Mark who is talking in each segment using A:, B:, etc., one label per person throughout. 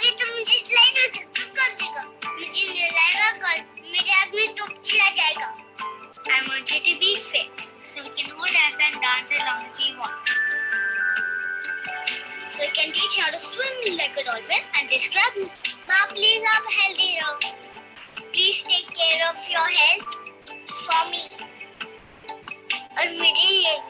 A: आगे तो मुझे लाइन कर देगा, मुझे लाएगा कल, मेरे आदमी तो चला जाएगा. I want you to be fit, so you can hold hands and dance as long as you want. So you can teach you how to swim like a dolphin and describe. Ma, please, आप healthy रहो. Please take care of your health for me. और मेरे लिए.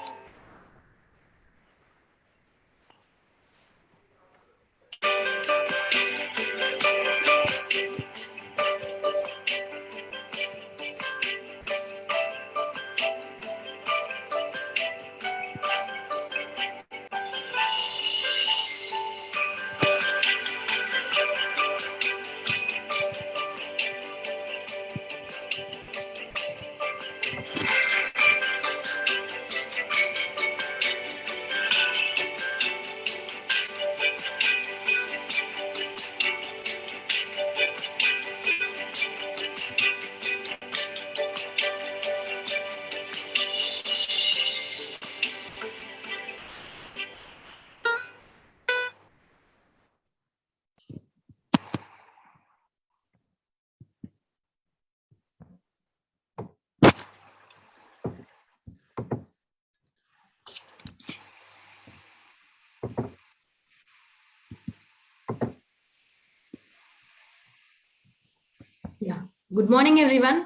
B: Yeah. Good morning, everyone.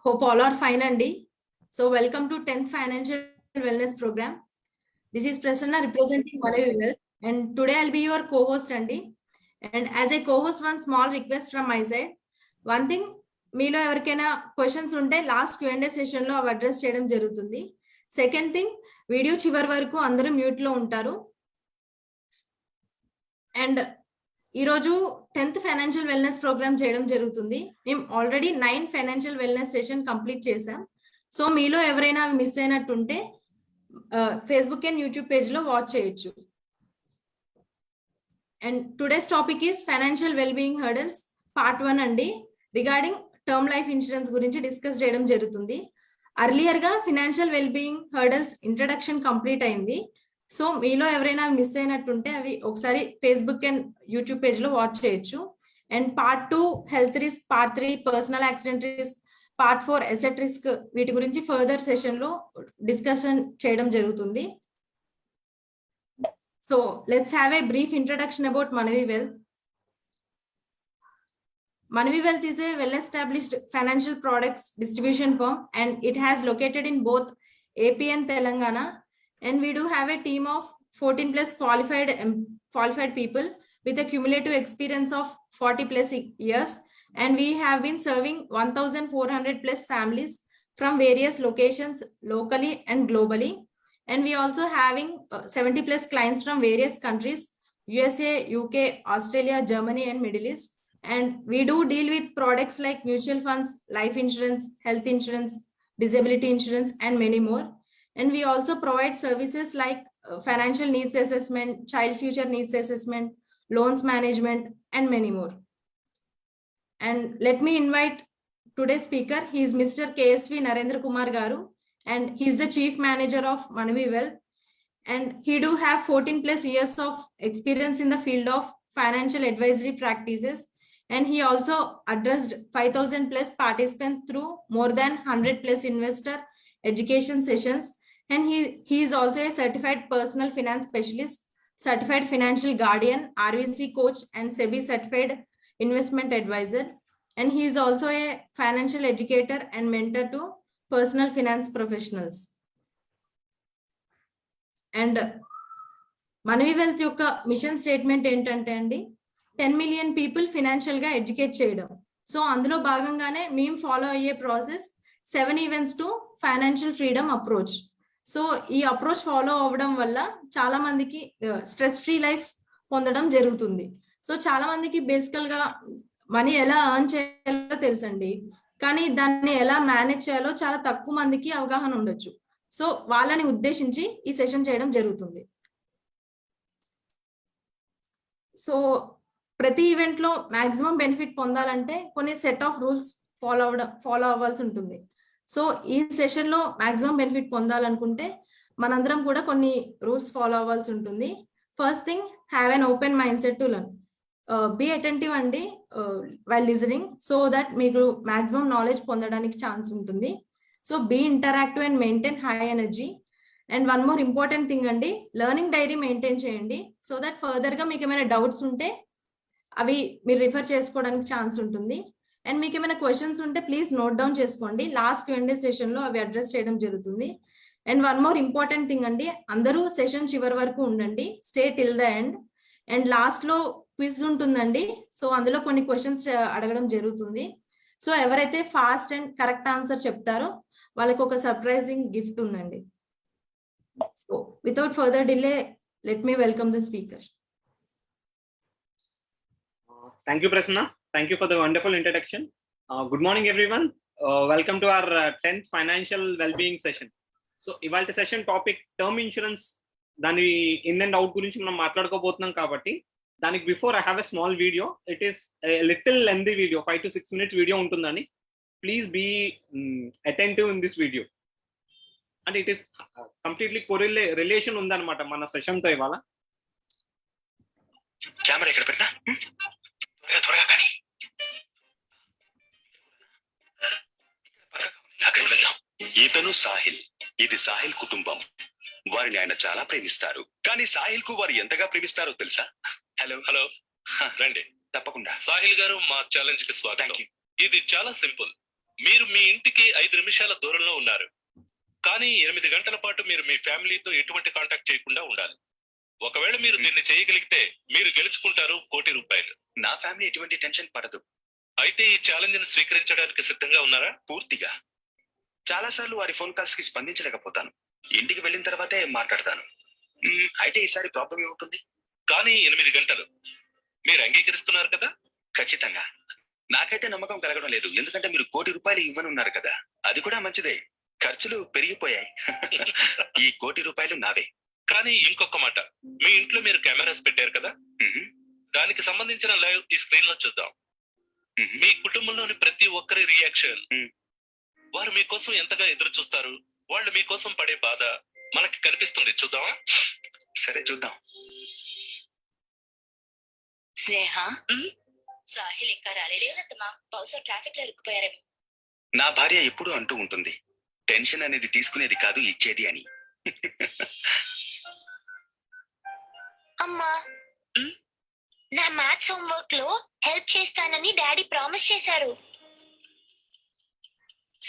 B: Hope all are fine, Andy. So welcome to 10th Financial Wellness Program. This is Prasanna representing Manavi Wealth, and today I'll be your co-host, Andy. And as a co-host, one small request from my side. One thing, మీలో ఎవరికైనా questions ఉంటే last Q&A session లో అవి address చేయడం జరుగుతుంది. Second thing, video చివరి వరకు అందరూ మ్యూట్ లో ఉంటారు. అండ్ ఈరోజు 10th ఫైనాన్షియల్ వెల్నెస్ ప్రోగ్రామ్ చేయడం జరుగుతుంది. మేము already 9 financial wellness session complete చేసాం. సో మీలో ఎవరైనా మిస్ అయినట్టుంటే ఫేస్బుక్ అండ్ యూట్యూబ్ పేజ్ లో వాచ్ చేయొచ్చు. And today's topic is financial wellbeing hurdles part 1 అండి. రిగార్డింగ్ టర్మ్ లైఫ్ ఇన్సూరెన్స్ గురించి డిస్కస్ చేయడం జరుగుతుంది. అర్లియర్ గా financial wellbeing hurdles introduction complete అయింది. సో మీలో ఎవరైనా మిస్ అయినట్టుంటే అవి ఒకసారి ఫేస్బుక్ అండ్ యూట్యూబ్ పేజ్ లో వాచ్ చేయొచ్చు. And part 2 health risk, part 3 personal accident risk, part 4 asset risk, వీటి గురించి ఫర్దర్ సెషన్ లో డిస్కషన్ చేయడం జరుగుతుంది. So let's have a brief introduction about Manavi Wealth. Manavi Wealth is a well-established financial products distribution firm, and it has located in both AP and Telangana. And we do have a team of 14 plus qualified people with a cumulative experience of 40 plus years. And we have been serving 1,400 plus families from various locations locally and globally. And we also having 70 plus clients from various countries, USA, UK, Australia, Germany, and Middle East. And we do deal with products like mutual funds, life insurance, health insurance, disability insurance, and many more. And we also provide services like financial needs assessment, child future needs assessment, loans management, and many more. And let me invite today's speaker. He is Mr. KSV Narendra Kumar Garu, and he is the Chief Manager of Manavi Wealth. And he do have 14 plus years of experience in the field of financial advisory practices. And he also addressed 5,000 plus participants through more than 100 plus investor education sessions. And he is also a certified personal finance specialist, certified financial guardian, RVC coach, and SEBI certified investment advisor. And he is also a financial educator and mentor to personal finance professionals. And Manavi Wealth యొక్క mission statement ఏంటంటే అండి, 10 million people financial గా educate చేయడం. So అందులో భాగంగానే మేము follow అయ్యే process 7 events to financial freedom approach. So ఈ అప్రోచ్ ఫాలో అవ్వడం వల్ల చాలా మందికి స్ట్రెస్ ఫ్రీ లైఫ్ పొందడం జరుగుతుంది. సో చాలా మందికి బేసికల్ గా మనీ ఎలా ఎర్న్ చేయాలో తెలుసండి, కానీ దాన్ని ఎలా మేనేజ్ చేయాలో చాలా తక్కువ మందికి అవగాహన ఉండొచ్చు. సో వాళ్ళని ఉద్దేశించి ఈ సెషన్ చేయడం జరుగుతుంది. సో ప్రతి ఈవెంట్ లో మాక్సిమం బెనిఫిట్ పొందాలంటే కొన్ని సెట్ ఆఫ్ రూల్స్ ఫాలో అవ్వాల్సి ఉంటుంది. సో ఈ సెషన్ లో మాక్సిమం బెనిఫిట్ పొందాలనుకుంటే మనందరం కూడా కొన్ని రూల్స్ ఫాలో అవ్వాల్సి ఉంటుంది. First thing, have an open mindset to learn. Be attentive అండి వైల్ లిజనింగ్, సో దట్ మీకు మాక్సిమం నాలెడ్జ్ పొందడానికి ఛాన్స్ ఉంటుంది. So be interactive and maintain high energy. And one more important thing అండి, learning diary maintain చేయండి, so that ఫర్దర్గా మీకు ఏమైనా doubts ఉంటే అవి మీరు రిఫర్ చేసుకోవడానికి ఛాన్స్ ఉంటుంది. అండ్ మీకు ఏమైనా క్వశ్చన్స్ ఉంటే ప్లీజ్ నోట్ డౌన్ చేసుకోండి, లాస్ట్ Q&A సెషన్లో అవి అడ్రస్ చేయడం జరుగుతుంది. And one more important thing అండి, అందరూ సెషన్ చివరి వరకు ఉండండి, stay till the end. And లాస్ట్లో క్విజ్ ఉంటుందండి, సో అందులో కొన్ని క్వశ్చన్స్ అడగడం జరుగుతుంది. సో ఎవరైతే ఫాస్ట్ అండ్ కరెక్ట్ ఆన్సర్ చెప్తారో వాళ్ళకి ఒక సర్ప్రైజింగ్ గిఫ్ట్ ఉందండి. So without further delay, let me welcome the speaker.
C: Thank you, Prasanna. Thank you for the wonderful introduction. Good morning, everyone. Welcome to our 10th financial well-being session. So, ivalti session topic term insurance. Dani in and out gurinchi manam maatladukobothunam kabatti danik before I have a small video. It is a little lengthy video, 5 to 6 minutes video untundani. Please be attentive in this video. And it is completely relation undanamata mana session tho ivala.
D: Camera ikkada petna. త్వరగా కానీ అక్కడికి వెళ్దాం. ఇతను సాహిల్, ఇది సాహిల్ కుటుంబం. వారిని ఆయన చాలా ప్రేమిస్తారు. కానీ సాహిల్ కు వారు ఎంతగా ప్రేమిస్తారో తెలుసా? హలో హలో రండి. తప్పకుండా.
E: సాహిల్ గారు, మా ఛాలెంజ్ కి స్వాగతం. ఇది చాలా సింపుల్. మీరు మీ ఇంటికి 5 నిమిషాల దూరంలో ఉన్నారు, కానీ 8 గంటల పాటు మీరు మీ ఫ్యామిలీతో ఎటువంటి కాంటాక్ట్ చేయకుండా ఉండాలి. ఒకవేళ మీరు దీన్ని చేయగలిగితే మీరు గెలుచుకుంటారు ₹1 కోటి.
D: నా ఫ్యామిలీ ఎటువంటి టెన్షన్ పడదు.
E: అయితే ఈ ఛాలెంజ్ ని స్వీకరించడానికి సిద్ధంగా ఉన్నారా?
D: పూర్తిగా. చాలా సార్లు వారి ఫోన్ కాల్స్ కి స్పందించలేకపోతాను. ఇంటికి వెళ్ళిన తర్వాతే మాట్లాడతాను. అయితే ఈసారి ప్రాబ్లం ఏముంటుంది?
E: కానీ 8 గంటలు మీరు అంగీకరిస్తున్నారు కదా?
D: ఖచ్చితంగా. నాకైతే నమ్మకం కలగడం లేదు, ఎందుకంటే మీరు ₹1 కోటి ఇవ్వనున్నారు కదా. అది కూడా మంచిదే. ఖర్చులు పెరిగిపోయాయి. ఈ ₹1 కోటి నావే.
E: కానీ ఇంకొక మాట, మీ ఇంట్లో మీరు కెమెరాస్ పెట్టారు కదా, దానికి సంబంధించిన లైవ్ ఈ స్క్రీన్ లో చూద్దాం. మీ కుటుంబంలోని ప్రతి ఒక్కరి రియాక్షన్, వారు మీకోసం ఎంతగా ఎదురు చూస్తారు, వాళ్ళు మీకోసం పడే బాధ మనకి కనిపిస్తుంది. చూద్దామా?
D: సరే చూద్దాం.
F: స్నేహ, సాహిల్ ఇంకా రాలేదమ్మా. బహుశా ట్రాఫిక్ లో ఇరుక్కుపోయారేమో.
D: నా భార్య ఎప్పుడూ అంటూ ఉంటుంది, టెన్షన్ అనేది తీసుకునేది కాదు, ఇచ్చేది అని.
A: అమ్మా, నా మ్యాథ్స్ హోంవర్క్ లో హెల్ప్ చేస్తానని డాడీ ప్రామిస్ చేశారు.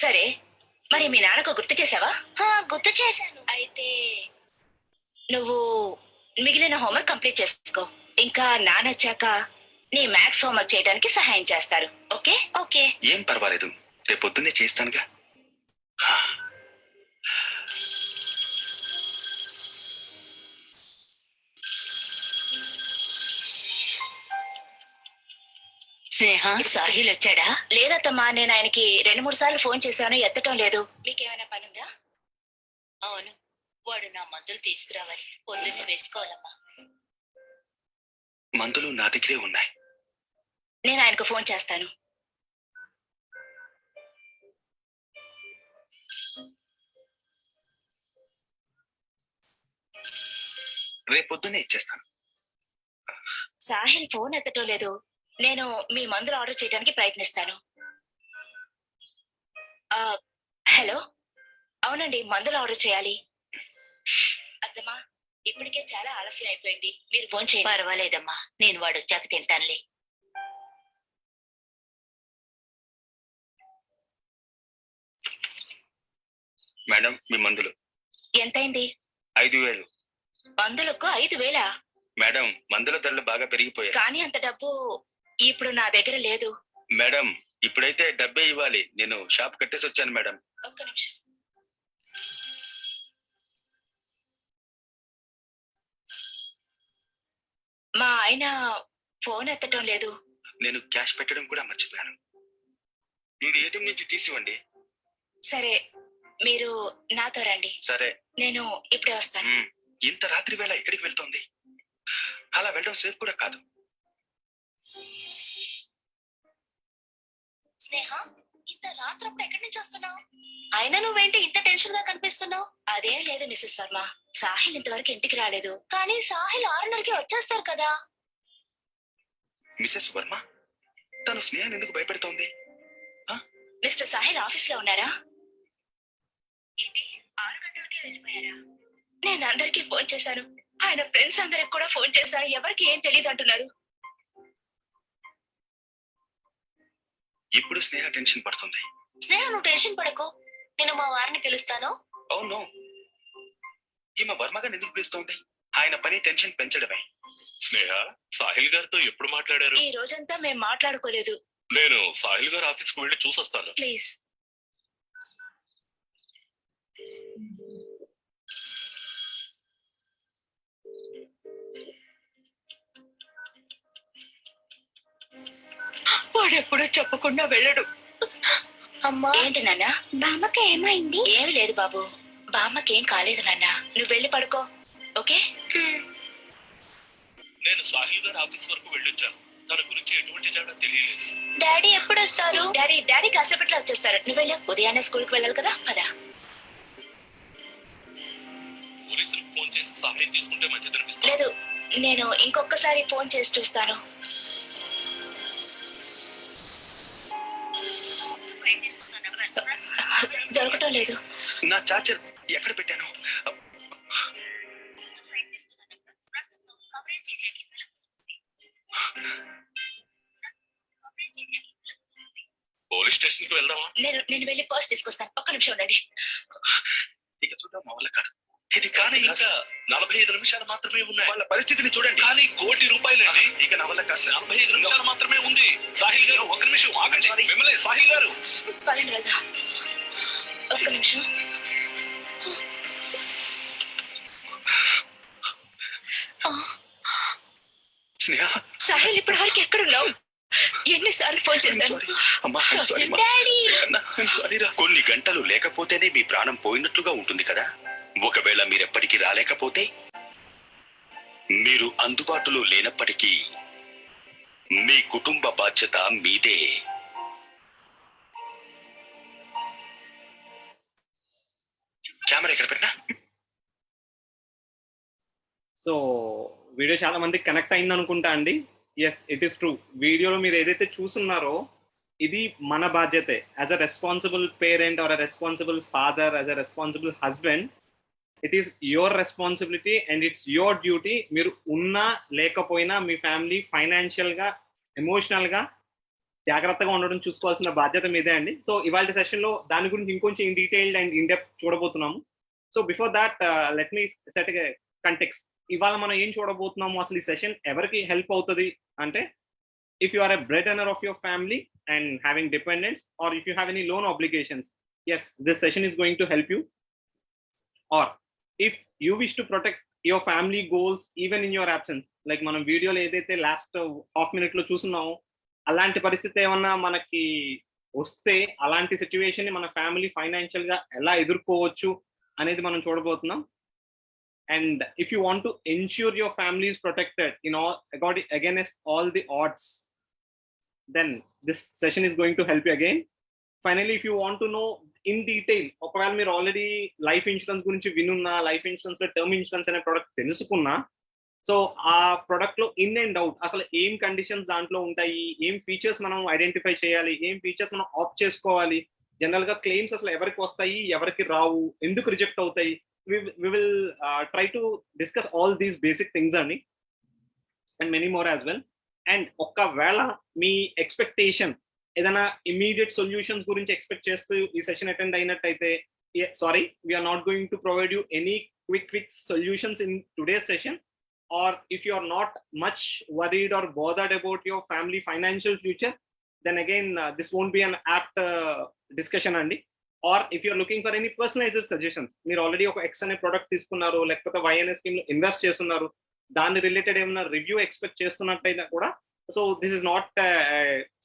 F: సరే, మరి మీ నాన్నకు గుర్తు చేసావా?
A: గుర్తు చేశాను.
F: అయితే నువ్వు మిగిలిన హోంవర్క్ కంప్లీట్ చేసుకో. ఇంకా నాన్న వచ్చాక నీ మ్యాథ్స్ హోంవర్క్ చేయడానికి సహాయం చేస్తారు. ఓకే?
A: ఓకే.
D: ఏం పర్వాలేదు, రేపు పొద్దున్నే చేస్తానుగా.
F: స్నేహ, సాహిల్ వచ్చాడా? లేదత్తమ్మా, నేను ఆయనకి 2-3 సార్లు ఫోన్ చేశాను, ఎత్తటం లేదు. మీకేమైనా పనుందా? అవును, వాడు నా మందులు తీసుకురావాలి, పొద్దున్నే వేసుకోవాలమ్మా.
D: మందులు నా దగ్గరే ఉన్నాయి.
F: నేను ఆయనకు ఫోన్ చేస్తాను.
D: రేపు పొద్దున్నే ఇచ్చేస్తాను.
F: సాహిల్ ఫోన్ ఎత్తటం లేదు. నేను మీ మందులు ఆర్డర్ చేయడానికి ప్రయత్నిస్తాను. హలో, అవునండి, మందులు ఆర్డర్ చేయాలి. అత్తమ్మా, ఇప్పటికే చాలా ఆలస్యం అయిపోయింది, మీరు ఫోన్ చేయండి. పర్వాలేదమ్మా, నేను వాడు వచ్చాక తింటానులే.
D: మేడం, మీ మందులు.
F: ఎంతైంది?
D: 5,000.
F: మందులకు 5,000?
D: మేడం, మందుల ధరలు బాగా పెరిగిపోయాయి.
F: కానీ అంత డబ్బు ఇప్పుడు నా దగ్గర లేదు.
D: మేడం, ఇప్పుడైతే డబ్బే ఇవ్వాలి. నేను షాప్ కట్టేసి వచ్చాను మేడం.
F: ఒక్క నిమిషం. మా ఆయన ఫోన్ ఎత్తటం లేదు.
D: నేను క్యాష్ పెట్టడం కూడా మర్చిపోయాను. మీరు ఏటీఎం నుంచి తీసివ్వండి.
F: సరే, మీరు నాతో రండి.
D: సరే,
F: నేను ఇప్పుడే వస్తాను.
D: ఇంత రాత్రి వేళ ఎక్కడికి వెళ్తోంది? అలా వెళ్ళడం సేఫ్ కూడా కాదు.
A: స్నేహ, ఇంత రాత్రప్పుడు ఎక్కడి నుంచి వస్తున్నావు? అయినా నువ్వేంటి ఇంత టెన్షన్ గా కనిపిస్తున్నావు?
F: అదేం లేదు మిస్సెస్ వర్మ, సాహిల్ ఇంతవరకు ఇంటికి రాలేదు.
A: కానీ సాహిల్ 6 నెలలకి వచ్చేస్తారు కదా.
D: మిసెస్ వర్మ తను స్నేహాన్ని ఎందుకు భయపెడుతోంది?
F: మిస్టర్ సాహిల్ ఆఫీస్ లో ఉన్నారా? ఏంటి 6 గంటలకే వెళ్ళిపోయారా? నేను అందరికీ ఫోన్ చేశాను, ఆయన ఫ్రెండ్స్ అందరికి కూడా ఫోన్ చేశాను, ఎవరికి ఏం తెలియదు అంటున్నారు.
D: ఇప్పుడు స్నేహ టెన్షన్ పడుతుంది.
A: స్నేహ, నువ్వు టెన్షన్ పడకు, నేను మా వారిని పిలుస్తాను.
D: అవును, ఈమె వర్మగా ఎందుకు పిలుస్తోంది? ఆయన పని టెన్షన్ పెంచడమే.
E: స్నేహ, సాహిల్ గారితో ఎప్పుడు మాట్లాడారు?
F: ఈ రోజంతా మేము మాట్లాడుకోలేదు.
E: నేను సాహిల్ గారు ఆఫీస్ కు వెళ్ళి చూసొస్తాను.
F: ప్లీజ్. వాడెప్పుడూ చెప్పకుండా వెళ్ళడు.
A: అమ్మా,
F: ఏంటి నాన్న?
A: బామ్మకి ఏమైంది?
F: ఏమి లేదు బాబు, బామ్మకేం కాలేదు నాన్న, నువ్వు వెళ్ళి పడుకో. ఓకే?
E: నేను సాహిల్ గారు ఆఫీస్ వరకు వెళ్ళొచ్చాను. తన గురించి ఎటువంటి జాడ తెలియలేదు.
A: డాడీ ఎప్పుడు వస్తారు?
F: డాడీ కాసేపట్లో వచ్చేస్తారు. నువ్వు వెళ్ళు, ఉదయాన్నే స్కూల్ కి వెళ్ళాలి కదా, పద.
E: పోలీసులకు ఫోన్ చేసి సహాయం తీసుకుంటే మంచిది అనిపిస్తుంది.
F: లేదు, నేను ఇంకొకసారి ఫోన్ చేసి చూస్తాను. దొరకటం లేదు.
D: నా చార్జర్ ఎక్కడ పెట్టాను?
E: పోలీస్ స్టేషన్ కి వెళ్దామా?
F: నేను వెళ్ళి పర్స్ తీసుకొస్తాను, ఒక్క నిమిషం ఉండండి.
D: ఇక చూద్దాం, మా వల్ల కాదు.
E: ఇది కానీ ఇంకా 45 నిమిషాలు మాత్రమే ఉన్నాయి.
D: వాళ్ళ పరిస్థితిని చూడండి.
E: కానీ ₹1,00,00,000
D: ఇక నా వల్ల కాదు.
E: 45 నిమిషాలు మాత్రమే ఉంది. సాహిల్ గారు, ఒక్క నిమిషం ఆగండి. మిమ్మల్ని సాహిల్ గారు.
F: పదండి వెళ్దాం, ఒక్క నిమిషం.
D: స్నేహ,
F: సాహిల్ ఇప్పటి వరకు ఎక్కడున్నావు? ఎన్నిసార్లు ఫోన్ చేశాను?
D: అమ్మా, సారీ మా. సారీ రా. కొన్ని గంటలు లేకపోతేనే మీ ప్రాణం పోయినట్లుగా ఉంటుంది కదా. ఒకవేళ మీరెప్పటికీ రాలేకపోతే, మీరు అందుబాటులో లేనప్పటికీ మీ కుటుంబ బాధ్యత మీదే. కెమెరా ఎక్కడ పెట్టినా?
C: సో వీడియో చాలా మందికి కనెక్ట్ అయింది అనుకుంటా అండి. Yes, it is true. వీడియోలో మీరు ఏదైతే చూస్తున్నారో ఇది మన బాధ్యతే. As a responsible parent or a responsible father, as a responsible husband, it is your responsibility and it's your duty. మీరు ఉన్నా లేకపోయినా మీ ఫ్యామిలీ ఫైనాన్షియల్ గా, ఎమోషనల్ గా జాగ్రత్తగా ఉండడం చూసుకోవాల్సిన బాధ్యత మీదే అండి. సో ఇవాళ సెషన్ లో దాని గురించి ఇంకొంచెం in detailed and in depth చూడబోతున్నాము. So before that let me set context. ఇవాళ మనం ఏం చూడబోతున్నాము, అసలు ఈ సెషన్ ఎవరికి హెల్ప్ అవుతుంది అంటే, if you are a breadwinner of your family and having dependents, or if you have any loan obligations, yes, this session is going to help you. Or if you wish to protect your family goals even in your absence, like మనం వీడియోలో ఏదైతే last half minute లో చూస్తున్నామో, అలాంటి పరిస్థితి ఏమన్నా మనకి వస్తే అలాంటి సిచ్యువేషన్ ని మన ఫ్యామిలీ ఫైనాన్షియల్ గా ఎలా ఎదుర్కోవచ్చు అనేది మనం చూడబోతున్నాం. And if you want to ensure your family is protected in all against all the odds, then this session is going to help you again. Finally, if you want to know in detail, ఒకవేళ మీరు already life insurance గురించి వినున్నా, life insurance లో term insurance అనే product తెలుసుకున్నా, so ఆ product లో in and out అసలు ఏం కండిషన్స్ దాంట్లో ఉంటాయి, ఏం ఫీచర్స్ మనం ఐడెంటిఫై చేయాలి, ఏం ఫీచర్స్ మనం ఆప్ట్ చేసుకోవాలి, జనరల్ గా క్లెయిమ్స్ అసలు ఎవరికి వస్తాయి, ఎవరికి రావు, ఎందుకు రిజెక్ట్ అవుతాయి, we will try to discuss all these basic things and many more as well. And ఒకవేళ మీ ఎక్స్పెక్టేషన్ ఏదైనా ఇమీడియట్ సొల్యూషన్స్ గురించి ఎక్స్పెక్ట్ చేస్తూ ఈ సెషన్ అటెండ్ అయినట్టయితే, sorry, we're not going to provide you any quick solutions in today's session. Or if you are not much worried or bothered about your family financial future, then again this won't be an apt discussion andi. Or if you're looking for any personalized suggestions, మీరు already ఒక X అనే product తీసుకున్నారు, లేకపోతే why అనే scheme లో invest చేస్తున్నారు, దాని related ఏమైనా రివ్యూ ఎక్స్పెక్ట్ చేస్తున్నట్టయినా కూడా, so this is not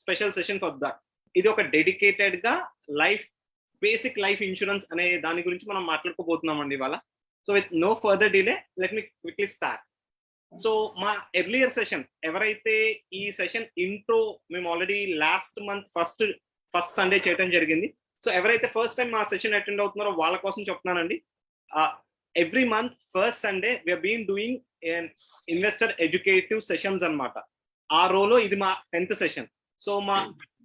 C: special session for that. ఇది ఒక డెడికేటెడ్ గా బేసిక్ లైఫ్ ఇన్సూరెన్స్ అనే దాని గురించి మనం మాట్లాడుకోబోతున్నాం అండి ఇవాళ. So with no further delay, let me quickly start. So మా ఎర్లియర్ సెషన్, ఎవరైతే ఈ సెషన్ ఇంట్రో మేము already last month first Sunday చేయడం జరిగింది. సో ఎవరైతే ఫస్ట్ టైం మా సెషన్ అటెండ్ అవుతున్నారో వాళ్ళ కోసం చెప్తున్నానండి. Every month first Sunday we're been doing investor educative sessions అన్నమాట. ఆ రోలో ఇది మా 10th సెషన్. సో మా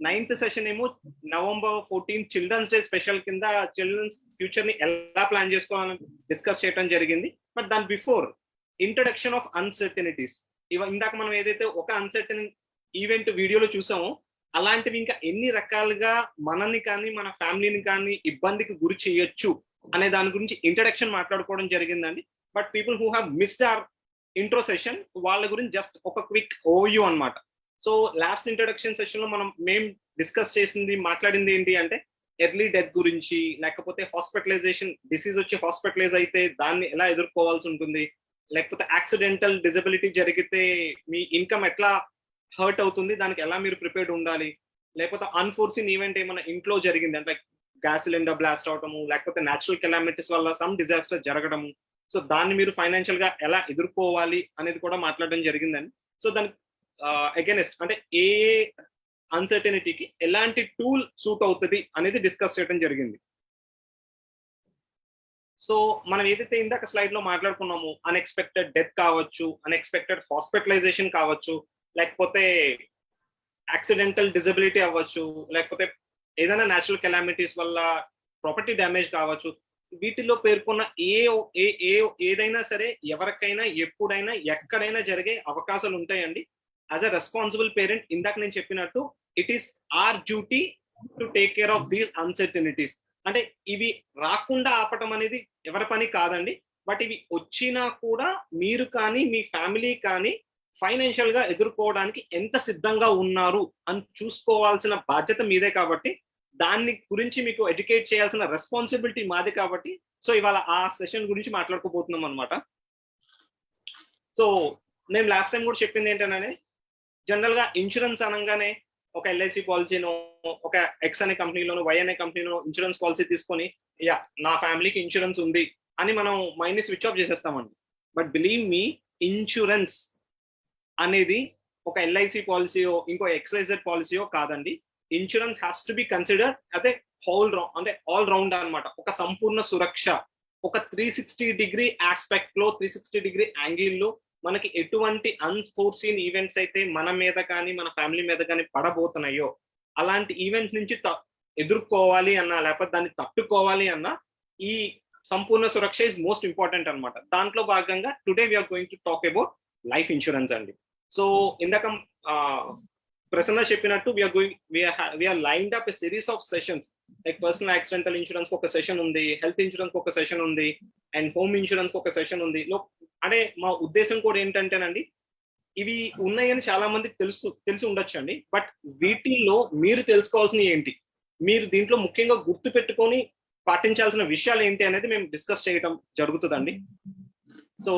C: 9th సెషన్ ఏమో November 14 చిల్డ్రన్స్ డే స్పెషల్ కింద చిల్డ్రన్స్ ఫ్యూచర్ ని ఎలా ప్లాన్ చేసుకోవాలని డిస్కస్ చేయడం జరిగింది. బట్ దాని బిఫోర్ ఇంట్రడక్షన్ ఆఫ్ అన్సర్టనిటీస్, ఇందాక మనం ఏదైతే ఒక అన్సర్టన్ ఈవెంట్ వీడియోలో చూసామో అలాంటివి ఇంకా ఎన్ని రకాలుగా మనల్ని కానీ మన ఫ్యామిలీని కానీ ఇబ్బందికి గురి చేయొచ్చు అనే దాని గురించి ఇంట్రడక్షన్ మాట్లాడుకోవడం జరిగిందండి. But people who have missed hour intro session వాళ్ళ గురించి జస్ట్ ఒక క్విక్ ఓవర్వ్యూ అన్నమాట. సో లాస్ట్ ఇంట్రడక్షన్ సెషన్ లో మేము డిస్కస్ చేసింది మాట్లాడింది ఏంటి అంటే ఎర్లీ డెత్ గురించి, లేకపోతే హాస్పిటలైజేషన్, డిసీజ్ వచ్చి హాస్పిటలైజ్ అయితే దాన్ని ఎలా ఎదుర్కోవాల్సి ఉంటుంది, లేకపోతే యాక్సిడెంటల్ డిజబిలిటీ జరిగితే మీ ఇన్కమ్ ఎట్లా హర్ట్ అవుతుంది, దానికి ఎలా మీరు ప్రిపేర్డ్ ఉండాలి, లేకపోతే అన్ఫోర్సిన్ ఈవెంట్ ఏమైనా ఇంట్లో జరిగింది అంటే గ్యాస్ సిలిండర్ బ్లాస్ట్ అవటము, లేకపోతే న్యాచురల్ కెలామిటీస్ వల్ల సమ్ డిజాస్టర్ జరగడము, సో దాన్ని మీరు ఫైనాన్షియల్ గా ఎలా ఎదుర్కోవాలి అనేది కూడా మాట్లాడడం జరిగిందండి. సో దానికి అగైనెస్ట్ అంటే ఏ అన్సర్టనిటీకి ఎలాంటి టూల్ సూట్ అవుతుంది అనేది డిస్కస్ చేయడం జరిగింది. సో మనం ఏదైతే ఇందాక స్లైడ్ లో మాట్లాడుకున్నామో అన్ఎక్స్పెక్టెడ్ డెత్ కావచ్చు, అన్ఎక్స్పెక్టెడ్ హాస్పిటలైజేషన్ కావచ్చు, లేకపోతే యాక్సిడెంటల్ డిజబిలిటీ అవ్వచ్చు, లేకపోతే ఏదైనా న్యాచురల్ కెలామిటీస్ వల్ల ప్రాపర్టీ డ్యామేజ్ కావచ్చు, వీటిలో పేర్కొన్న ఏదైనా సరే ఎవరికైనా ఎప్పుడైనా ఎక్కడైనా జరిగే అవకాశాలు ఉంటాయండి. యాజ్ అ రెస్పాన్సిబుల్ పేరెంట్ ఇందాక నేను చెప్పినట్టు it is our duty to take care of these uncertainties. అంటే ఇవి రాకుండా ఆపటం అనేది ఎవరి పని కాదండి. బట్ ఇవి వచ్చినా కూడా మీరు కానీ మీ ఫ్యామిలీ కానీ ఫైనాన్షియల్ గా ఎదుర్కోవడానికి ఎంత సిద్ధంగా ఉన్నారు అని చూసుకోవాల్సిన బాధ్యత మీదే కాబట్టి దాన్ని గురించి మీకు ఎడ్యుకేట్ చేయాల్సిన రెస్పాన్సిబిలిటీ మాది కాబట్టి సో ఇవాళ ఆ సెషన్ గురించి మాట్లాడుకోబోతున్నాం అనమాట. సో మేము లాస్ట్ టైం కూడా చెప్పింది ఏంటంటే జనరల్ గా ఇన్సూరెన్స్ అనగానే ఒక ఎల్ఐసి పాలసీనో ఒక ఎక్స్ అనే కంపెనీలోనో వై అనే కంపెనీలో ఇన్సూరెన్స్ పాలసీ తీసుకొని నా ఫ్యామిలీకి ఇన్సూరెన్స్ ఉంది అని మనం మైండ్ ని స్విచ్ ఆఫ్ చేసేస్తామండి. బట్ బిలీవ్ మీ, ఇన్సూరెన్స్ అనేది ఒక ఎల్ఐసి పాలసీయో ఇంకో ఎక్స్ఐజెడ్ పాలసీయో కాదండి. Insurance has to be consider అదే అంటే ఆల్ రౌండ్ అనమాట. ఒక సంపూర్ణ సురక్ష, ఒక 360 డిగ్రీ ఆస్పెక్ట్ లో 360 డిగ్రీ యాంగిల్ లో మనకి ఎటువంటి అన్ఫోర్సీన్ ఈవెంట్స్ అయితే మన మీద కానీ మన ఫ్యామిలీ మీద కానీ పడబోతున్నాయో అలాంటి ఈవెంట్ నుంచి ఎదుర్కోవాలి అన్నా లేకపోతే దాన్ని తట్టుకోవాలి అన్నా ఈ సంపూర్ణ సురక్ష ఇస్ మోస్ట్ ఇంపార్టెంట్ అనమాట. దాంట్లో భాగంగా today we're going to talk about life insurance అండి. సో ఇందాక ప్రసన్న చెప్పినట్టు we're lined up a series of sessions like personal accidental insurance ఒక సెషన్ ఉంది, హెల్త్ ఇన్సూరెన్స్ ఒక సెషన్ ఉంది, అండ్ హోమ్ ఇన్సూరెన్స్ ఒక సెషన్ ఉంది. అంటే మా ఉద్దేశం కూడా ఏంటంటేనండి ఇవి ఉన్నాయని చాలా మందికి తెలిసి ఉండొచ్చు అండి. బట్ వీటిల్లో మీరు తెలుసుకోవాల్సినవి ఏంటి, మీరు దీంట్లో ముఖ్యంగా గుర్తు పెట్టుకొని పాటించాల్సిన విషయాలు ఏంటి అనేది మేము డిస్కస్ చేయడం జరుగుతుందండి. So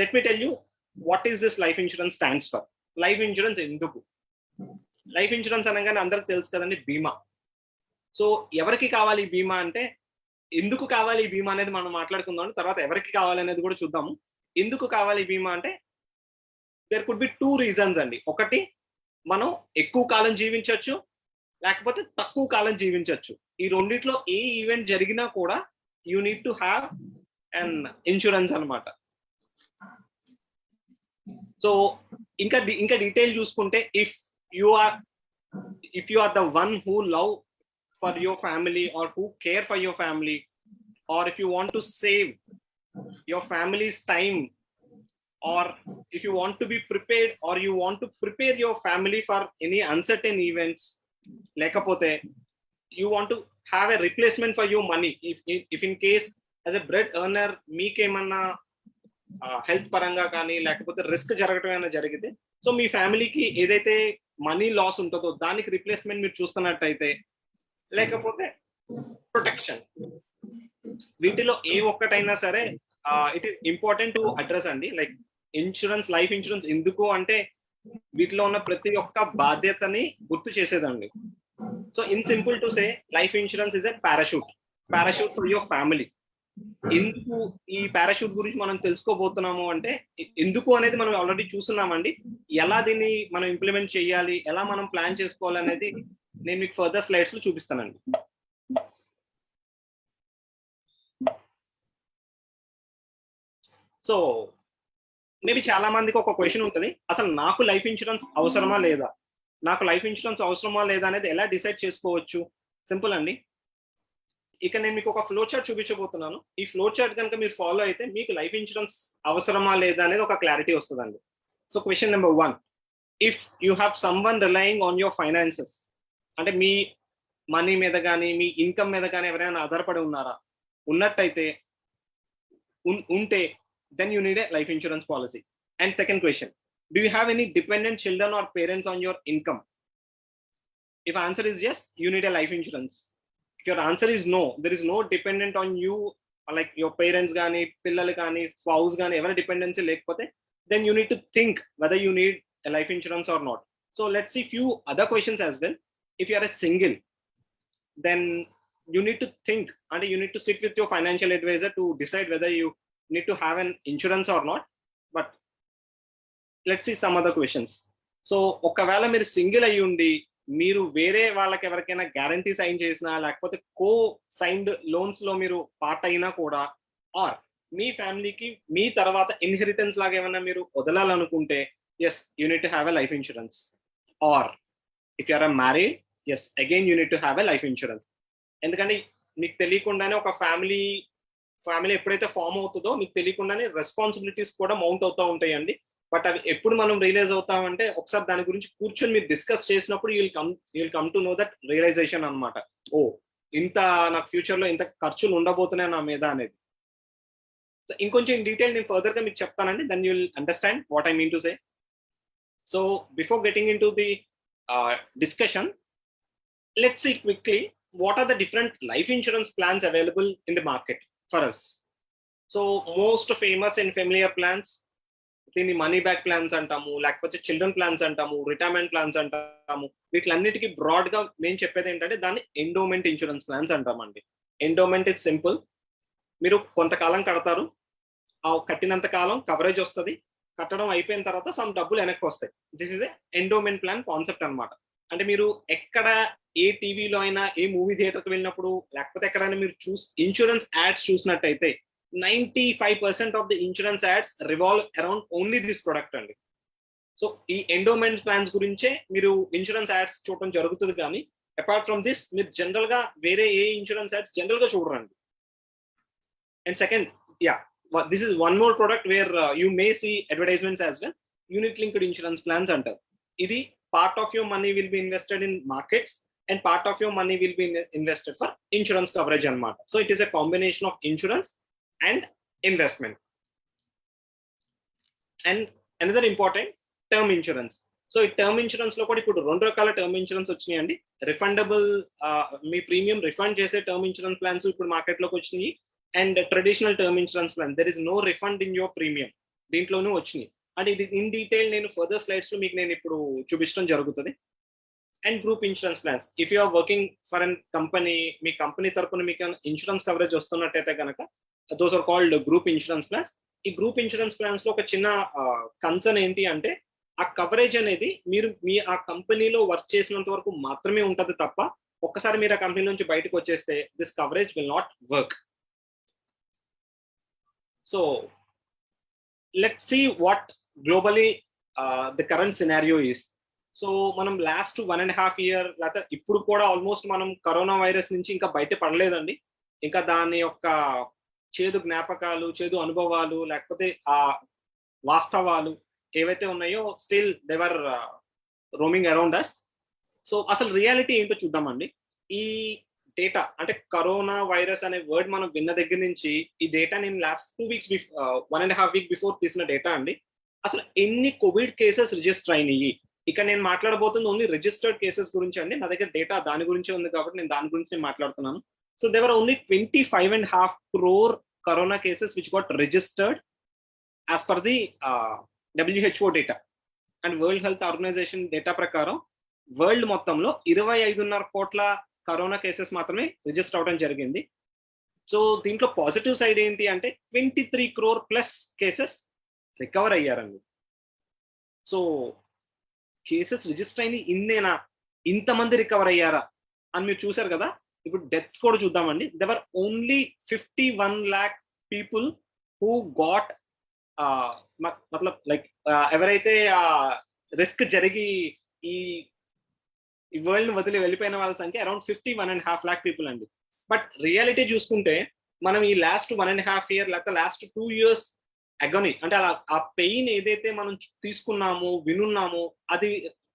C: let me tell you what is this life insurance stands for. Life insurance ఎందుకు? లైఫ్ ఇన్సూరెన్స్ అనగానే అందరికి తెలుసు కదండి, బీమా. సో ఎవరికి కావాలి బీమా అంటే, ఎందుకు కావాలి బీమా అనేది మనం మాట్లాడుకుందాం. తర్వాత ఎవరికి కావాలి అనేది కూడా చూద్దాము. ఎందుకు కావాలి బీమా అంటే దేర్ కుడ్ బి 2 రీజన్స్ అండి. ఒకటి, మనం ఎక్కువ కాలం జీవించవచ్చు, లేకపోతే తక్కువ కాలం జీవించవచ్చు. ఈ రెండిట్లో ఏ ఈవెంట్ జరిగినా కూడా you need to have an insurance అనమాట. సో ఇంకా డీటెయిల్ చూసుకుంటే if you are the one who love for your family or who care for your family, or if you want to save your family's time, or if you want to be prepared or you want to prepare your family for any uncertain events, lekapothe you want to have a replacement for your money if in case as a bread earner meekemanna health పరంగా కానీ లేకపోతే risk జరగటం ఏమైనా జరిగితే so మీ ఫ్యామిలీకి ఏదైతే money loss ఉంటుందో దానికి రిప్లేస్మెంట్ మీరు చూస్తున్నట్టయితే, లేకపోతే ప్రొటెక్షన్, వీటిలో ఏ ఒక్కటైనా సరే it is important to address అండి. లైక్ ఇన్సూరెన్స్, లైఫ్ ఇన్సూరెన్స్ ఎందుకు అంటే వీటిలో ఉన్న ప్రతి ఒక్క బాధ్యతని గుర్తు చేసేదండి. So in simple to say life insurance is a parachute for your family. ఎందుకు ఈ పారాషూట్ గురించి మనం తెలుసుకోబోతున్నాము అంటే, ఎందుకు అనేది మనం ఆల్రెడీ చూస్తున్నామండి. ఎలా దీన్ని మనం ఇంప్లిమెంట్ చేయాలి, ఎలా మనం ప్లాన్ చేసుకోవాలి అనేది నేను మీకు ఫర్దర్ స్లైడ్స్ లో చూపిస్తానండి. సో మేబీ చాలా మందికి ఒక క్వశ్చన్ ఉంటుంది, అసలు నాకు లైఫ్ ఇన్సూరెన్స్ అవసరమా లేదా, నాకు లైఫ్ ఇన్సూరెన్స్ అవసరమా లేదా అనేది ఎలా డిసైడ్ చేసుకోవచ్చు? సింపుల్ అండి. ఇక నేను మీకు ఒక ఫ్లో చార్ట్ చూపించబోతున్నాను. ఈ ఫ్లో చార్ట్ కనుక మీరు ఫాలో అయితే మీకు లైఫ్ ఇన్సూరెన్స్ అవసరమా లేదా అనేది ఒక క్లారిటీ వస్తుందండి. So question number 1, if you have someone relying on your finances, అంటే మీ మనీ మీద కానీ మీ ఇన్కమ్ మీద కానీ ఎవరైనా ఆధారపడి ఉన్నారా? ఉన్నట్టయితే ఉంటే then you need a life insurance policy. And second question, do you have any dependent children or parents on your income? If answer is yes, you need a life insurance. If your answer is no, there is no dependent on you, like your parents gaani, pillalu gaani, spouse gaani, ever dependency lekapothe, then you need to think whether you need a life insurance or not. So let's see few other questions as well. If you are a single, then you need to think and you need to sit with your financial advisor to decide whether you need to have an insurance or not. But let's see some other questions. So ఒకవేళ మీరు single అయ్యి ఉండి మీరు వేరే వాళ్ళకి ఎవరికైనా guarantee sign చేసినా లేకపోతే కో సైన్డ్ లోన్స్ లో మీరు పార్ట్ అయినా కూడా, ఆర్ మీ ఫ్యామిలీకి మీ తర్వాత ఇన్హెరిటెన్స్ లాగా ఏమైనా మీరు వదలాలనుకుంటే, yes you need to have a life insurance. Or if you are married, yes again you need to have a life insurance. ఎందుకంటే మీకు తెలియకుండానే ఒక ఫ్యామిలీ ఎప్పుడైతే ఫామ్ అవుతుందో మీకు తెలియకుండానే రెస్పాన్సిబిలిటీస్ కూడా మౌంట్ అవుతూ ఉంటాయండి. బట్ అవి ఎప్పుడు మనం రియలైజ్ అవుతామంటే ఒకసారి దాని గురించి కూర్చొని మీరు డిస్కస్ చేసినప్పుడు you will come to know that realisation అనమాట. ఓ ఇంత నాకు ఫ్యూచర్ లో ఇంత ఖర్చులు ఉండబోతున్నాయి నా మీద అనేది. సో ఇంకొంచెం డీటెయిల్ నేను ఫర్దర్ గా మీకు చెప్తానండి, then you will understand what I mean to say. So before getting into the discussion, let's see quickly what are the different life insurance plans available in the market for us. So most famous and familiar plans, దీన్ని money back plans అంటాము, లేకపోతే children plans అంటాము, retirement plans అంటాము. వీటిలన్నిటికీ broad గా మేము చెప్పేది ఏంటంటే దాన్ని ఎండోమెంట్ ఇన్సూరెన్స్ ప్లాన్స్ అంటామండి. ఎండోమెంట్ ఇస్ సింపుల్, మీరు కొంతకాలం కడతారు, ఆ కట్టినంత కాలం కవరేజ్ వస్తుంది, కట్టడం అయిపోయిన తర్వాత సమ్ డబ్బులు వెనక్కి వస్తాయి. This is a endowment plan concept అనమాట. అంటే మీరు ఎక్కడ ఏ టీవీలో అయినా ఏ మూవీ థియేటర్కి వెళ్ళినప్పుడు లేకపోతే ఎక్కడైనా మీరు ఇన్సూరెన్స్ యాడ్స్ చూసినట్టయితే 95% of the insurance ads revolve around only this product అండి. సో ఈ ఎండోమెంట్ ప్లాన్స్ గురించే మీరు ఇన్సూరెన్స్ యాడ్స్ చూడటం జరుగుతుంది, కానీ అపార్ట్ ఫ్రమ్ దిస్ మీరు జనరల్ గా వేరే ఏ ఇన్సూరెన్స్ యాడ్స్ జనరల్ గా చూడరండి. And second, this is one more product where you may see advertisements as well, unit linked insurance plans అంటారు. ఇది part of your money will be invested in markets and part of your money will be invested for insurance coverage anamata. So it is a combination of insurance and investment. And another important, term insurance. So ఈ term insurance లో కూడా ఇప్పుడు 2 రకాల term insurance వచ్చినాయండి. Refundable, మీ premium refund చేసే term insurance plans ఇప్పుడు market లోకి వచ్చినాయి. And traditional term insurance plan, there is no refund in your premium, దీంట్లోనూ వచ్చినాయి. అంటే ఇది ఇన్ డీటెయిల్ నేను ఫర్దర్ స్లైడ్స్ లో మీకు నేను ఇప్పుడు చూపించడం జరుగుతుంది. And group insurance plans, if you are working for an company, మీ కంపెనీ తరపున మీకు ఇన్సూరెన్స్ కవరేజ్ వస్తున్నట్టయితే కనుక those are called group insurance plans. ఈ గ్రూప్ ఇన్సూరెన్స్ ప్లాన్స్ లో ఒక చిన్న కన్సర్న్ ఏంటి అంటే, ఆ కవరేజ్ అనేది మీరు ఆ కంపెనీలో వర్క్ చేసినంత వరకు మాత్రమే ఉంటది తప్ప ఒక్కసారి మీరు ఆ కంపెనీ నుంచి బయటకు వచ్చేస్తే this coverage will not work. So let's see what globally the current scenario is. So మనం లాస్ట్ 1.5 year లేకపోతే ఇప్పుడు కూడా ఆల్మోస్ట్ మనం కరోనా వైరస్ నుంచి ఇంకా బయట పడలేదండి. ఇంకా దాని యొక్క చేదు జ్ఞాపకాలు, చేదు అనుభవాలు, లేకపోతే ఆ వాస్తవాలు ఏవైతే ఉన్నాయో still they were roaming around us. So అసలు రియాలిటీ ఏంటో చూద్దామండి. ఈ డేటా అంటే కరోనా వైరస్ అనే వర్డ్ మనం విన్న దగ్గర నుంచి ఈ డేటా నేను లాస్ట్ 2 weeks 1.5 week బిఫోర్ తీసిన డేటా అండి. అసలు ఎన్ని కోవిడ్ కేసెస్ రిజిస్టర్ అయినాయి, ఇక్కడ నేను మాట్లాడబోతుంది ఓన్లీ రిజిస్టర్డ్ కేసెస్ గురించి అండి. నా దగ్గర డేటా దాని గురించే ఉంది కాబట్టి నేను దాని గురించి మాట్లాడుతున్నాను. So there were only 25.5 crore corona cases which got registered as per the WHO data. And world health organization data ప్రకారం వరల్డ్ మొత్తంలో 25.5 కోట్ల కరోనా కేసెస్ మాత్రమే రిజిస్టర్ అవడం జరిగింది. సో దీంట్లో పాజిటివ్ సైడ్ ఏంటి అంటే 23 crore ప్లస్ కేసెస్ రికవర్ అయ్యారండి. సో కేసెస్ రిజిస్టర్ అయిన ఇన్నేనా, ఇంతమంది రికవర్ అయ్యారా అని మీరు చూసారు కదా. ఇప్పుడు డెత్స్ కూడా చూద్దామండి. There were only 51 lakh people who got మతలబ్ లైక్ ఎవరైతే రిస్క్ జరిగి ఈ వరల్డ్ వదిలి వెళ్ళిపోయిన వాళ్ళ సంఖ్య అరౌండ్ 51.5 lakh పీపుల్ అండి. బట్ రియాలిటీ చూసుకుంటే మనం ఈ లాస్ట్ 1.5 year లేకపోతే లాస్ట్ 2 years అగోని అంటే అలా ఆ పెయిన్ ఏదైతే మనం తీసుకున్నామో వినున్నామో అది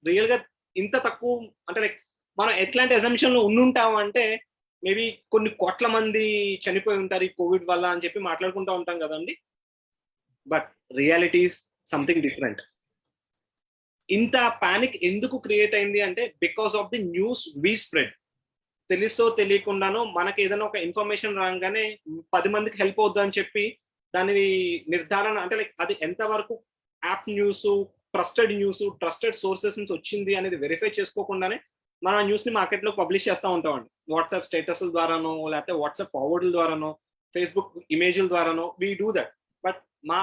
C: రియల్ గా ఇంత తక్కువ అంటే లైక్ మనం ఎట్లాంటి అజంప్షన్ లో ఉండుంటాము అంటే మేబీ కొన్ని కోట్ల మంది చనిపోయి ఉంటారు ఈ కోవిడ్ వల్ల అని చెప్పి మాట్లాడుకుంటూ ఉంటాం కదండి. But reality is something different. ఇంత పానిక్ ఎందుకు క్రియేట్ అయింది అంటే because of the news we spread. తెలుసో తెలియకుండానో మనకి ఏదైనా ఒక ఇన్ఫర్మేషన్ రాగానే 10 మందికి హెల్ప్ అవుద్దు అని చెప్పి దాని నిర్ధారణ అంటే లైక్ అది ఎంతవరకు యాప్ న్యూస్, ట్రస్టెడ్ సోర్సెస్ నుంచి వచ్చింది అనేది వెరిఫై చేసుకోకుండానే మన న్యూస్ ని మార్కెట్ లో పబ్లిష్ చేస్తూ ఉంటామండి. వాట్సాప్ స్టేటస్ ద్వారానో లేకపోతే వాట్సాప్ ఫార్వర్డ్ల ద్వారానో ఫేస్బుక్ ఇమేజ్ల ద్వారానో వీ డూ దట్. బట్ మా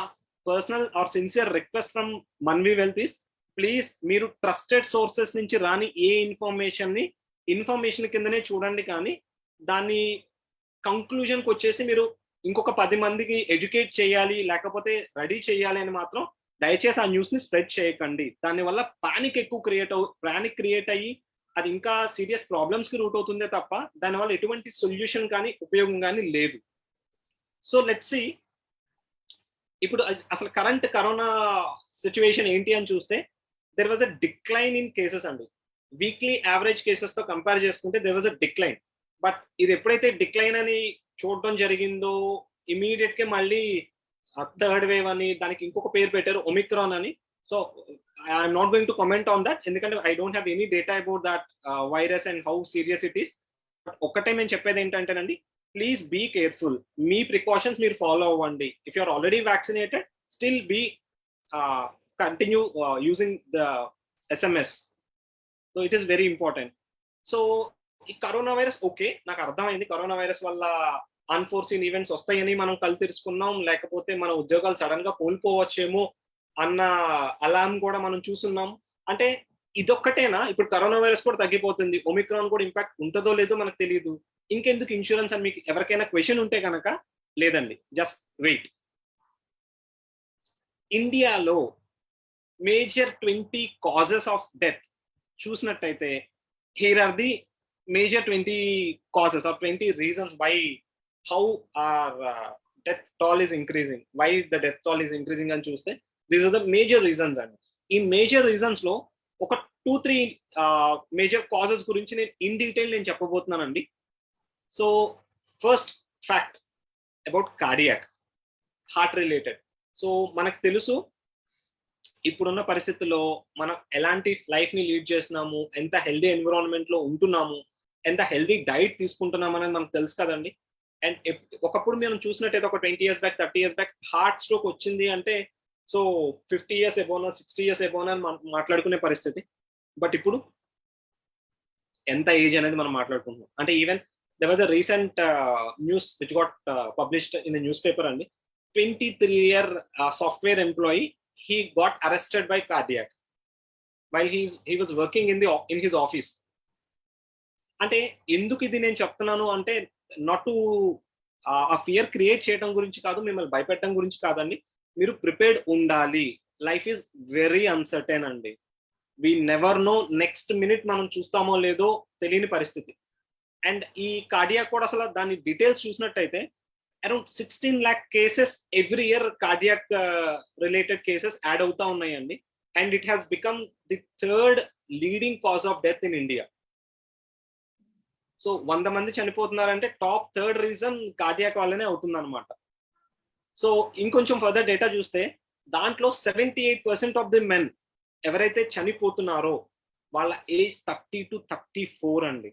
C: personal or sincere request from Manvi wealth is please మీరు ట్రస్టెడ్ సోర్సెస్ నుంచి రాని ఏ ఇన్ఫర్మేషన్ కిందనే చూడండి, కానీ దాన్ని కంక్లూజన్కి వచ్చేసి మీరు ఇంకొక 10 మందికి ఎడ్యుకేట్ చేయాలి లేకపోతే రెడీ చేయాలి అని మాత్రం దయచేసి ఆ న్యూస్ ని స్ప్రెడ్ చేయకండి. దానివల్ల పానిక్ క్రియేట్ అయ్యి అది ఇంకా సీరియస్ ప్రాబ్లమ్స్ కి రూట్ అవుతుందే తప్ప దానివల్ల ఎటువంటి సొల్యూషన్ కానీ ఉపయోగం కానీ లేదు. సో లెట్స్ సీ ఇప్పుడు అసలు కరెంట్ కరోనా సిచ్యువేషన్ ఏంటి అని చూస్తే there was a decline in cases అండి. వీక్లీ యావరేజ్ కేసెస్ తో కంపేర్ చేసుకుంటే there was a decline. But ఇది ఎప్పుడైతే డిక్లైన్ అని చూడడం జరిగిందో ఇమీడియట్ గా మళ్ళీ థర్డ్ వేవ్ అని దానికి ఇంకొక పేరు పెట్టారు ఒమిక్రాన్ అని. So I'm not going to comment on that ఎందుకంటే I don't have any data about that virus and how serious it is. But ఒక్కటే నేను చెప్పేది ఏంటంటేనండి, ప్లీజ్ బీ కేర్ఫుల్. మీ ప్రికాషన్స్ మీరు ఫాలో అవ్వండి. If you are already vaccinated still be continue using the SMS. So it is very important. So ఈ corona virus okay, నాకు అర్థమైంది కరోనా వైరస్ వల్ల అన్ఫోర్సీన్ ఈవెంట్స్ వస్తాయని మనం కళ్ళు తెరుచుకున్నాం, లేకపోతే మన ఉద్యోగాలు సడన్ గా కోల్పోవచ్చేమో అన్న అలారం కూడా మనం చూస్తున్నాం. అంటే ఇదొక్కటేనా? ఇప్పుడు కరోనా వైరస్ కూడా తగ్గిపోతుంది, ఒమిక్రాన్ కూడా ఇంపాక్ట్ ఉంటుందో లేదో మనకు తెలియదు, ఇంకెందుకు ఇన్సూరెన్స్ అని మీకు ఎవరికైనా క్వశ్చన్ ఉంటే కనుక లేదండి, జస్ట్ వెయిట్. ఇండియాలో మేజర్ 20 కాజెస్ ఆఫ్ డెత్ చూసినట్టయితే here are the major 20 causes or 20 reasons why how our death toll is increasing, why the death toll is increasing అని చూస్తే these are the major reasons అండి. ఈ major reasons లో ఒక 2-3 major causes గురించి నేను in detail నేను చెప్పబోతున్నానండి. So first fact about cardiac, heart related. So మనకు తెలుసు ఇప్పుడున్న పరిస్థితుల్లో మనం ఎలాంటి లైఫ్ ని లీడ్ చేస్తున్నాము, ఎంత హెల్దీ ఎన్విరాన్మెంట్ లో ఉంటున్నాము, ఎంత హెల్దీ డైట్ తీసుకుంటున్నాము అనేది మనకు తెలుసు కదండి. అండ్ ఒకప్పుడు మనం చూసినట్టయితే ఒక 20 years back 30 years back heart stroke వచ్చింది అంటే సో 50 years ఎబోనా 60 years ఎబోనా అని మాట్లాడుకునే పరిస్థితి. బట్ ఇప్పుడు ఎంత ఏజ్ అనేది మనం మాట్లాడుకుంటున్నాం అంటే even there was a recent news which got published in news paper అండి. 23-year software employee, he got arrested by cardiac while he was working in his office. అంటే ఎందుకు ఇది నేను చెప్తున్నాను అంటే నాట్ టు ఆ ఫియర్ క్రియేట్ చేయడం గురించి కాదు, మిమ్మల్ని భయపెట్టడం గురించి కాదండి. మీరు ప్రిపేర్డ్ ఉండాలి. లైఫ్ ఈజ్ వెరీ అన్సర్టైన్ అండి. We never know next minute మనం చూస్తామో లేదో తెలియని పరిస్థితి. అండ్ ఈ కార్డియాక్ కూడా అసలు దాని డీటెయిల్స్ చూసినట్టయితే around 16 lakh cases every year cardiac related cases add అవుతా ఉన్నాయండి. And it has become the 3rd leading cause of death in India. So 100 మంది చనిపోతున్నారంటే టాప్ 3rd రీజన్ కార్డియాక్ వల్లనే అవుతుంది అనమాట. సో ఇంకొంచెం ఫర్దర్ డేటా చూస్తే దాంట్లో 78% ఆఫ్ ది మెన్ ఎవరైతే చనిపోతున్నారో వాళ్ళ ఏజ్ 30 to 34 అండి.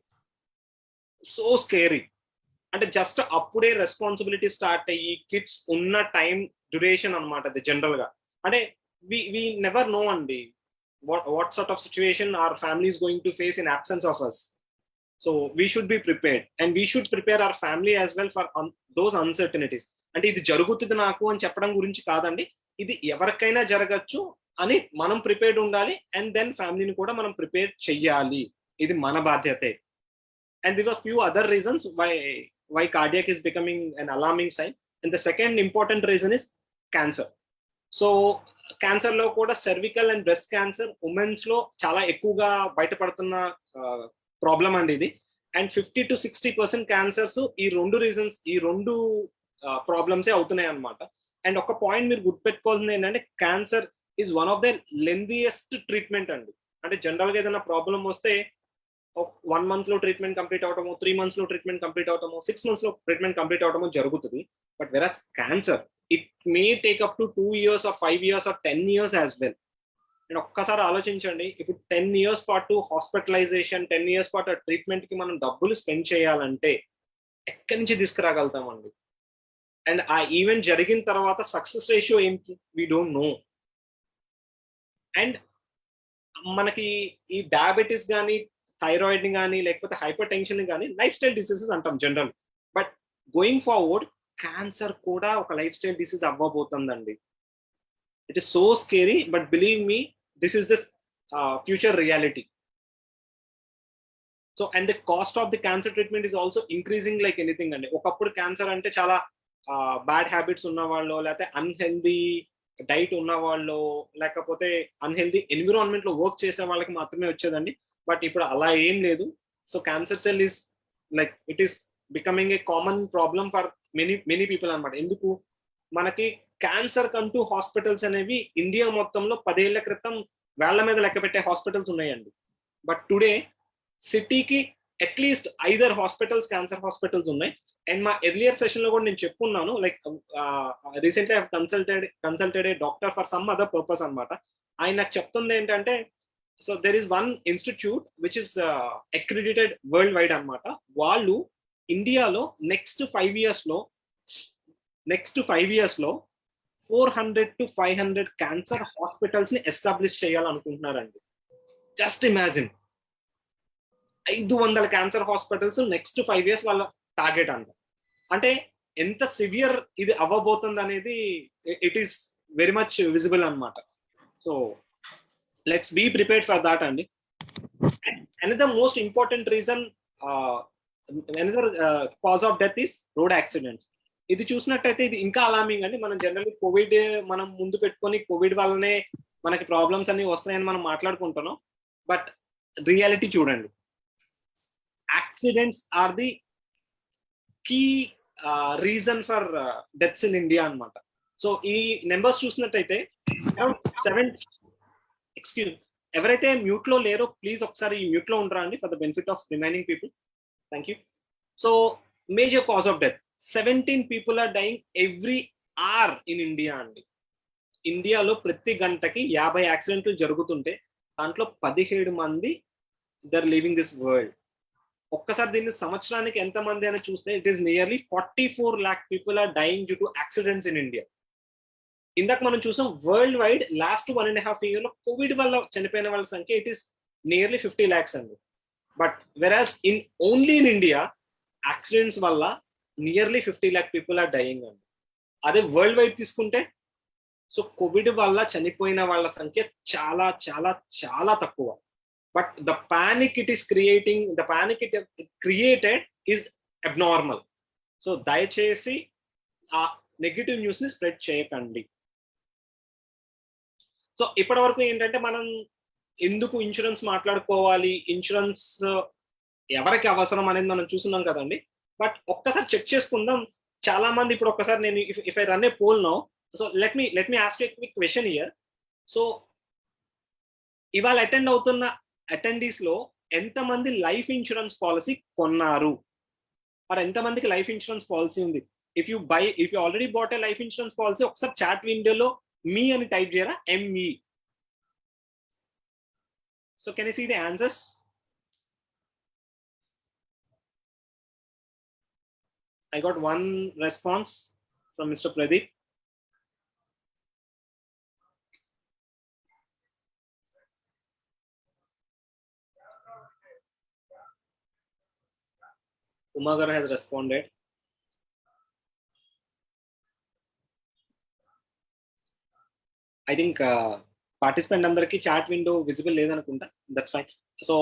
C: So scary. అంటే జస్ట్ అప్పుడే రెస్పాన్సిబిలిటీ స్టార్ట్ అయ్యి కిడ్స్ ఉన్న టైం డ్యూరేషన్ అనమాట అది జనరల్ గా. అంటే వి నెవర్ నో అండి what sort of situation our family is going to face in absence of us. So we should be prepared and we should prepare our family as well for those uncertainties. అంటే ఇది జరుగుతుంది నాకు అని చెప్పడం గురించి కాదండి, ఇది ఎవరికైనా జరగచ్చు అని మనం ప్రిపేర్డ్ ఉండాలి. అండ్ దెన్ ఫ్యామిలీని కూడా మనం ప్రిపేర్ చెయ్యాలి, ఇది మన బాధ్యతే. And there are few other reasons why cardiac is becoming an alarming sign. And the second important reason is cancer. So cancer లో కూడా cervical and breast cancer women's లో చాలా ఎక్కువగా బయటపడుతున్న ప్రాబ్లం అండి ఇది. అండ్ 50-60% క్యాన్సర్స్ ఈ రెండు రీజన్స్, ఈ రెండు ప్రాబ్లమ్సే అవుతున్నాయి అనమాట. అండ్ ఒక పాయింట్ మీరు గుర్తుపెట్టుకోవాల్సింది ఏంటంటే cancer is one of the lengthiest treatment అండి. అంటే జనరల్ గా ఏదైనా ప్రాబ్లం వస్తే 1 month లో ట్రీట్మెంట్ కంప్లీట్ అవటము, 3 months లో ట్రీట్మెంట్ కంప్లీట్ అవటము, 6 months లో ట్రీట్మెంట్ కంప్లీట్ అవటము జరుగుతుంది. But versus cancer it may take up to 2 years or 5 years or 10 years as well. నేను ఒక్కసారి ఆలోచించండి, ఇప్పుడు 10 years పాటు హాస్పిటలైజేషన్, 10 years పాటు ట్రీట్మెంట్ కి మనం డబ్బులు స్పెండ్ చేయాలంటే ఎక్కడి నుంచి తీసుకురాగలుగుతామండి? అండ్ ఆ ఈవెంట్ జరిగిన తర్వాత సక్సెస్ రేషియో ఏంటి? We don't know. అండ్ మనకి ఈ డయాబెటీస్ కానీ, థైరాయిడ్ కానీ, లేకపోతే హైపర్ టెన్షన్ కానీ లైఫ్ స్టైల్ డిసీజెస్ అంటాం general. But going forward cancer కూడా ఒక లైఫ్ స్టైల్ డిసీజ్ అవ్వబోతుందండి. It is so scary, but believe me, this is the future reality. So and the cost of the cancer treatment is also increasing like anything అండి. ఒకప్పుడు cancer అంటే చాలా bad habits ఉన్న వాళ్ళు, లేకపోతే unhealthy diet ఉన్న వాళ్ళు, లేకపోతే అన్హెల్దీ ఎన్విరాన్మెంట్ లో వర్క్ చేసే వాళ్ళకి మాత్రమే వచ్చేదండి. బట్ ఇప్పుడు అలా ఏం లేదు. So cancer cell is like it is becoming a common problem for many people అనమాట. ఎందుకు? మనకి క్యాన్సర్ కంటూ హాస్పిటల్స్ అనేవి ఇండియా మొత్తంలో 10 ఏళ్ల క్రితం వేళ్ల మీద లెక్క పెట్టే హాస్పిటల్స్ ఉన్నాయండి. బట్ టుడే సిటీకి అట్లీస్ట్ 5 హాస్పిటల్స్, క్యాన్సర్ హాస్పిటల్స్ ఉన్నాయి. అండ్ మా ఎర్లియర్ సెషన్ లో కూడా నేను చెప్పుకున్నాను, like recently I consulted a doctor for some other purpose అనమాట. ఆయన నాకు చెప్తుంది ఏంటంటే, so there is one institute which is accredited worldwide అనమాట. వాళ్ళు ఇండియాలో నెక్స్ట్ 5 years లో 400 to 500 క్యాన్సర్ హాస్పిటల్స్ ని ఎస్టాబ్లిష్ చేయాలనుకుంటున్నారండి. Just imagine, 500 cancer hospitals next 5 years వాళ్ళ టార్గెట్ అంట. అంటే ఎంత సివియర్ ఇది అవ్వబోతుంది అనేది it is very much visible అనమాట. So let's be prepared for that అండి. Another most important reason, another cause of death is road accidents. ఇది చూసినట్టయితే ఇది ఇంకా అలామింగ్ అండి. మనం జనరల్లీ కోవిడ్ మనం ముందు పెట్టుకొని కోవిడ్ వల్లనే మనకి ప్రాబ్లమ్స్ అన్ని వస్తున్నాయని మనం మాట్లాడుకుంటున్నాం. బట్ రియాలిటీ చూడండి, accidents are the key reason for deaths in India అనమాట. సో ఈ నెంబర్స్ చూసినట్టయితే ఎవరైతే మ్యూట్ లో లేరో ప్లీజ్ ఒకసారి ఈ మ్యూట్ లో ఉండరా అండి, for the benefit of remaining people. Thank you. So major cause of death, 17 people are dying every hour in India అండి. ఇండియాలో ప్రతి గంటకి 50 యాక్సిడెంట్లు జరుగుతుంటే దాంట్లో 17 మంది దర్ లివింగ్ దిస్ వరల్డ్. ఒక్కసారి దీన్ని సంవత్సరానికి ఎంత మంది అని చూస్తే it is nearly 44 lakh people are dying due to accidents in India. ఇందాక మనం చూసాం వరల్డ్ వైడ్ లాస్ట్ 1.5 years లో కోవిడ్ వల్ల చనిపోయిన వాళ్ళ సంఖ్య ఇట్ ఈస్ నియర్లీ 50 lakhs అండి. But whereas in only in India accidents వల్ల nearly 50 lakh people are dying అండి. అదే వరల్డ్ వైడ్ తీసుకుంటే, సో కోవిడ్ వల్ల చనిపోయిన వాళ్ళ సంఖ్య చాలా చాలా చాలా తక్కువ. But the panic it is creating, the panic it created is abnormal. So దయచేసి ఆ నెగిటివ్ న్యూస్ ని స్ప్రెడ్ చేయకండి. సో ఇప్పటి వరకు ఏంటంటే మనం ఎందుకు ఇన్సూరెన్స్ మాట్లాడుకోవాలి, ఇన్సూరెన్స్ ఎవరికి అవసరం అనేది మనం చూస్తున్నాం కదండి. బట్ ఒక్కసారి చెక్ చేసుకుందాం. చాలా మంది ఇప్పుడు ఒక్కసారి నేను if I run a poll now, so let me ask a quick question here. So ఇవాళ అటెండ్ అవుతున్న అటెండీస్ లో ఎంతమంది లైఫ్ ఇన్సూరెన్స్ పాలసీ కొన్నారు, మరి ఎంతమందికి లైఫ్ ఇన్సూరెన్స్ పాలసీ ఉంది? If you already bought a life insurance policy, ఒకసారి chat విండోలో మీ అని టైప్ చేయరా, ME. So can you see the answers? I got one response from Mr. Pradeep. Umagar has responded. I think participant andarki chat window visible ledanukunta. That's fine. So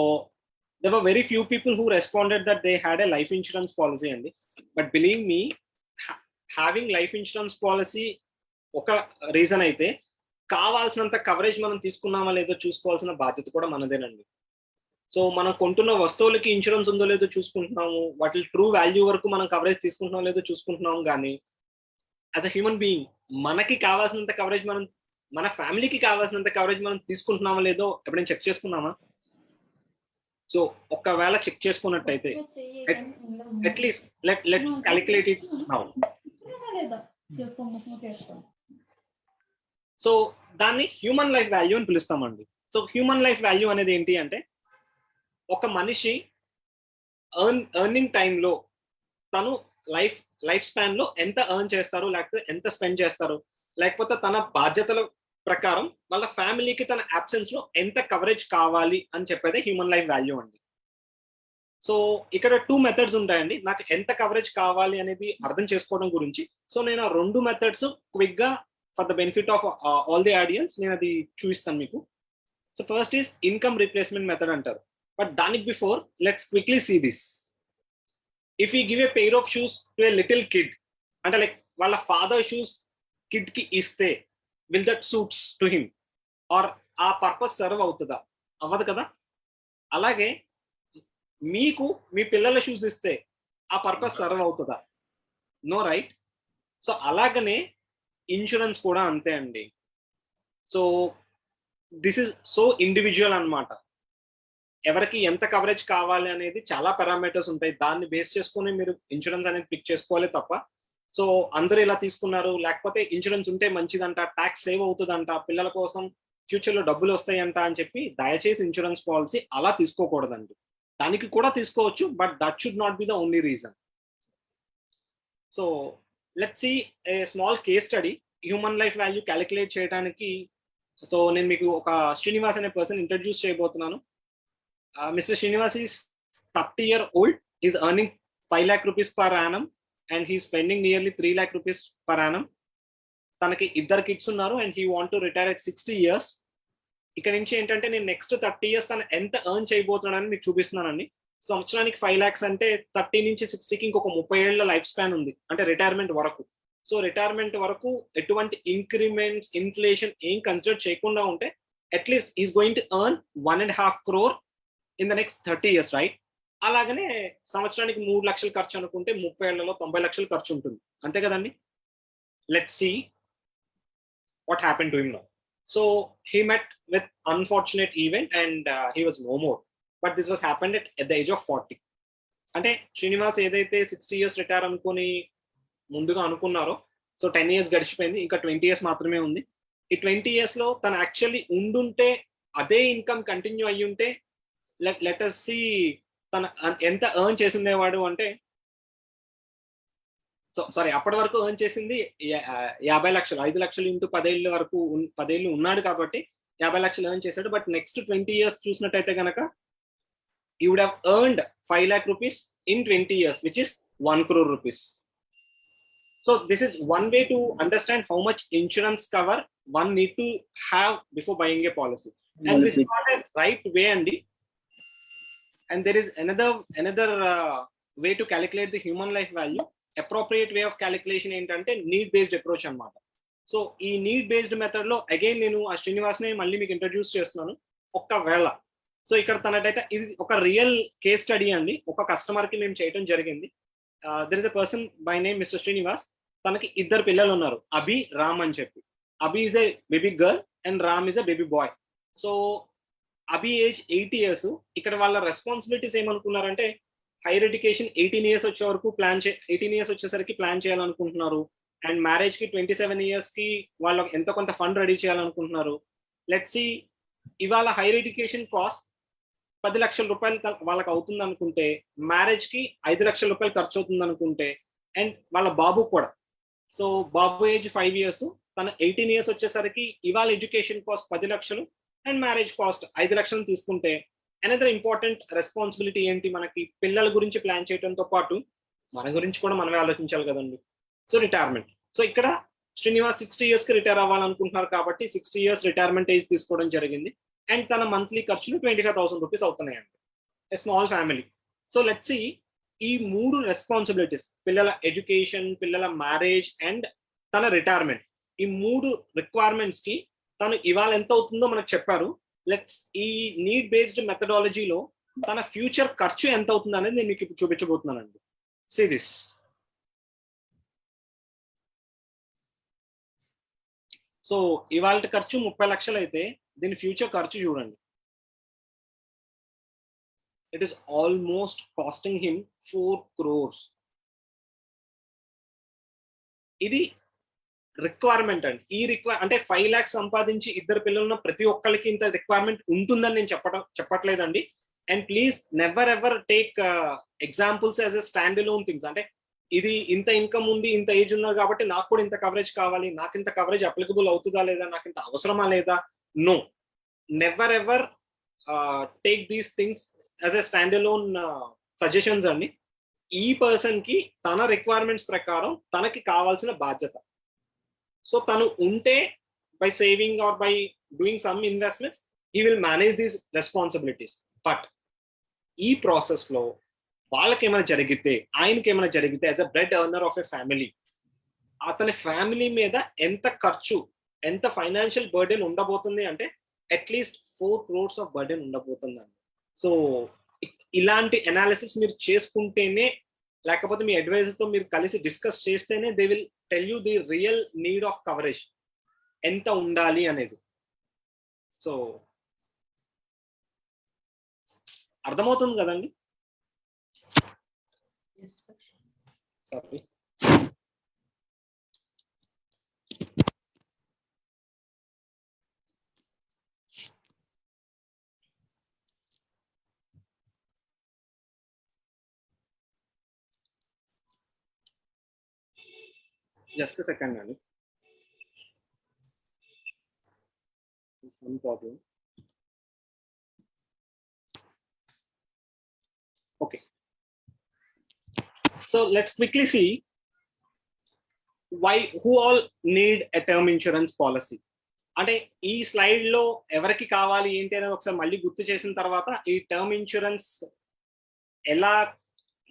C: there were very few people who responded that they had a life insurance policy, Andy. But believe me, having life insurance policy ఒక reason అయితే, కావాల్సినంత coverage మనం తీసుకున్నామా లేదో చూసుకోవాల్సిన బాధ్యత కూడా మనదేనండి. So మనం కొంటున్న వస్తువులకి insurance ఉందో లేదో చూసుకుంటున్నాము, వాటి ట్రూ వాల్యూ వరకు మనం కవరేజ్ తీసుకుంటున్నాం లేదో చూసుకుంటున్నాము. కానీ యాజ్ అ హ్యూమన్ బీయింగ్ మనకి కావాల్సినంత కవరేజ్ మనం, మన ఫ్యామిలీకి కావాల్సినంత కవరేజ్ మనం తీసుకుంటున్నామా లేదో ఎప్పుడైనా చెక్ చేసుకున్నామా? సో ఒకవేళ చెక్ చేసుకున్నట్టయితే at least let's calculate it now. So దాన్ని హ్యూమన్ లైఫ్ వాల్యూ అని పిలుస్తామండి. సో హ్యూమన్ లైఫ్ వాల్యూ అనేది ఏంటి అంటే, ఒక మనిషి ఎర్నింగ్ టైంలో తను లైఫ్ స్పాన్ లో ఎంత ఎర్న్ చేస్తారు, లేకపోతే ఎంత స్పెండ్ చేస్తారు, లేకపోతే తన బాధ్యతల ప్రకారం వాళ్ళ ఫ్యామిలీకి తన అబ్సెన్స్ లో ఎంత కవరేజ్ కావాలి అని చెప్పేదే హ్యూమన్ లైఫ్ వాల్యూ అండి. సో ఇక్కడ 2 మెథడ్స్ ఉంటాయండి నాకు ఎంత కవరేజ్ కావాలి అనేది అర్థం చేసుకోవడం గురించి. సో నేను ఆ 2 మెథడ్స్ క్విక్ గా for the benefit of all the audience నేను అది చూపిస్తాను మీకు. So first is income replacement method అంటారు. బట్ దానికి before let's quickly see this. If you give a pair of shoes to a little kid, అంటే like వాళ్ళ father shoes kid కి ఇస్తే, will that suits to him or ఆ purpose serve అవుతుందా? అవ్వదు కదా. అలాగే మీకు మీ పిల్లల షూస్ ఇస్తే ఆ పర్పస్ సర్వ్ అవుతుందా? No, right. సో అలాగనే ఇన్సూరెన్స్ కూడా అంతే అండి. So this is so individual అన్నమాట. ఎవరికి ఎంత కవరేజ్ కావాలి అనేది చాలా పారామీటర్స్ ఉంటాయి. దాన్ని బేస్ చేసుకుని మీరు ఇన్సూరెన్స్ అనేది పిక్ చేసుకోవాలి తప్ప, సో అందరూ ఇలా తీసుకున్నారు, లేకపోతే ఇన్సూరెన్స్ ఉంటే మంచిదంట, ట్యాక్స్ సేవ్ అవుతుందంట, పిల్లల కోసం ఫ్యూచర్ లో డబ్బులు వస్తాయంట అని చెప్పి దయచేసి ఇన్సూరెన్స్ పాలసీ అలా తీసుకోకూడదండి. దానికి కూడా తీసుకోవచ్చు, but that should not be the only reason. So let's see a small case study human life value calculate చేయడానికి. సో నేను మీకు ఒక శ్రీనివాస్ అనే పర్సన్ ఇంట్రడ్యూస్ చేయబోతున్నాను. Mister Srinivas is 30 years old, is earning 5 lakh rupees per annum and he's spending nearly 3 lakh rupees per annum. తనకి 2 kids ఉన్నారు and he want to retire at 60 years. ఇక్కడ నుంచి ఏంటంటే నేను నెక్స్ట్ 30 years తను ఎంత ఎర్న్ చేయబోతున్నానని మీకు చూపిస్తున్నానండి. సంవత్సరానికి 5 lakhs అంటే 30 నుంచి 60కి ఇంకొక 30 ఏళ్ల లైఫ్ స్పాన్ ఉంది, అంటే రిటైర్మెంట్ వరకు. సో రిటైర్మెంట్ వరకు ఎటువంటి ఇంక్రిమెంట్స్, ఇన్ఫ్లేషన్ ఏం కన్సిడర్ చేయకుండా ఉంటే at least is going to earn 1.5 crore in the next 30 years, right? అలాగనే సంవత్సరానికి 3 లక్షలు ఖర్చు అనుకుంటే 30 ఏళ్లలో 90 లక్షలు ఖర్చు ఉంటుంది, అంతే కదండి. Let's see what happen to him now. So he met with unfortunate event and he was no more, but this was happened at the age of 40. అంటే శ్రీనివాస్ ఏదైతే 60 years రిటైర్ అనుకుని ముందుగా అనుకున్నారో, సో 10 years గడిచిపోయింది, ఇంకా 20 years మాత్రమే ఉంది. ఈ 20 years లో తను యాక్చువల్లీ ఉండుంటే, అదే ఇన్కమ్ కంటిన్యూ అయ్యి ఉంటే, లెట్ us see తన ఎంత ఎర్న్ చేసి ఉండేవాడు అంటే, సో సారీ అప్పటి వరకు ఎర్న్ చేసింది 50 లక్షలు, 5 లక్షలు ఇంటూ 10 ఏళ్ళ వరకు 10 ఏళ్ళు ఉన్నాడు కాబట్టి 50 లక్షలు ఎర్న్ చేశాడు. బట్ నెక్స్ట్ 20 years చూసినట్టయితే కనుక he would have earned 5 lakh rupees in 20 years, which is 1 crore rupees. So this is one way to understand how much insurance cover one need to have before buying a policy. And this is not a right way, Andy. And there is another way to calculate the human life value. Appropriate way of calculation ఏంటంటే need based approach అన్నమాట. So ఈ need based method లో again నేను ఆ శ్రీనివాస్ ని మళ్ళీ మీకు introduce చేస్తున్నాను. ఒకవేళ సో ఇక్కడ తన డేటా ఇది ఒక రియల్ కేస్ స్టడీ అండి, ఒక కస్టమర్ కి మేము చేయడం జరిగింది. There is a person by name mister Srinivas. తనకి 2 పిల్లలు ఉన్నారు, అభి, రామ్ అని చెప్పి. Abhi is a baby girl and Ram is a baby boy. So Abhi age 8 years. ఇక్కడ వాళ్ళ రెస్పాన్సిబిలిటీస్ ఏమనుకున్నారంటే, హైయర్ ఎడ్యుకేషన్ 18 years వచ్చే వరకు 18 years వచ్చేసరికి ప్లాన్ చేయాలనుకుంటున్నారు. అండ్ మ్యారేజ్ కి 27 years కి వాళ్ళకి ఎంతో కొంత ఫండ్ రెడీ చేయాలనుకుంటున్నారు. లెట్స్ సి ఇవాళ హైయర్ ఎడ్యుకేషన్ కాస్ట్ 10 లక్షల రూపాయలు వాళ్ళకి అవుతుంది అనుకుంటే, మ్యారేజ్ కి 5 లక్షల రూపాయలు ఖర్చు అవుతుంది అనుకుంటే, అండ్ వాళ్ళ బాబు కూడా, సో బాబు ఏజ్ 5 years, తన 18 years వచ్చేసరికి ఇవాళ ఎడ్యుకేషన్ కాస్ట్ 10 లక్షలు అండ్ మ్యారేజ్ కాస్ట్ 5 లక్షలు తీసుకుంటే, అనదర్ ఇంపార్టెంట్ రెస్పాన్సిబిలిటీ ఏంటి, మనకి పిల్లల గురించి ప్లాన్ చేయడంతో పాటు మన గురించి కూడా మనమే ఆలోచించాలి కదండి. So retirement. సో ఇక్కడ శ్రీనివాస్ 60 years కి రిటైర్ అవ్వాలనుకుంటున్నారు కాబట్టి 60 years రిటైర్మెంట్ ఏజ్ తీసుకోవడం జరిగింది. అండ్ తన మంత్లీ ఖర్చులు 25,000 రూపీస్ అవుతున్నాయండి, a small family. So let's see ఈ 3 రెస్పాన్సిబిలిటీస్, పిల్లల ఎడ్యుకేషన్, పిల్లల మ్యారేజ్ అండ్ తన రిటైర్మెంట్, ఈ 3 రిక్వైర్మెంట్స్ కి తను ఇవాళ ఎంత అవుతుందో మనకు చెప్పారు. లెట్స్ ఈ నీడ్ బేస్డ్ మెథడాలజీలో తన ఫ్యూచర్ ఖర్చు ఎంత అవుతుంది అనేది నేను మీకు ఇప్పుడు చూపించబోతున్నానండి. See this. సో ఇవాళ ఖర్చు 30 లక్షలు అయితే దీని ఫ్యూచర్ ఖర్చు చూడండి. It is almost costing him 4 crores. ఇది రిక్వైర్మెంట్ అండి. ఈ అంటే 5 lakhs సంపాదించి 2 పిల్లలున్న ప్రతి ఒక్కరికి ఇంత రిక్వైర్మెంట్ ఉంటుందని నేను చెప్పట్లేదండి. And please never ever take examples as a stand alone things. అంటే ఇది ఇంత ఇన్కమ్ ఉంది, ఇంత ఏజ్ ఉన్నారు కాబట్టి నాకు కూడా ఇంత కవరేజ్ కావాలి, నాకు ఇంత కవరేజ్ అప్లికబుల్ అవుతుందా లేదా, నాకు ఇంత అవసరమా లేదా. No, never ever take these things as a stand alone suggestions అండి. ఈ పర్సన్ కి తన రిక్వైర్మెంట్స్ ప్రకారం తనకి కావాల్సిన బాధ్యత. సో తను ఉంటే by saving or by doing some investments he will manage these responsibilities. But ఈ ప్రాసెస్ లో వాళ్ళకి ఏమైనా జరిగితే, ఆయనకి ఏమైనా జరిగితే as a bread earner of a family, అతని ఫ్యామిలీ మీద ఎంత ఖర్చు, ఎంత ఫైనాన్షియల్ బర్డెన్ ఉండబోతుంది అంటే అట్లీస్ట్ 4 crores ఆఫ్ బర్డెన్ ఉండబోతుందండి. సో ఇలాంటి అనాలిసిస్ మీరు చేసుకుంటేనే, లేకపోతే మీ అడ్వైజర్ తో మీరు కలిసి డిస్కస్ చేస్తేనే they will tell you the real need of coverage ఎంత ఉండాలి అనేది. సో అర్థమవుతుంది కదండి? Sorry. Just a second, Nani. Some problem. Okay. So let's quickly see who all need a term insurance policy. అంటే ఈ స్లైడ్ లో ఎవరికి కావాలి ఏంటి అనేది ఒకసారి మళ్ళీ గుర్తు చేసిన తర్వాత ఈ టర్మ్ ఇన్సూరెన్స్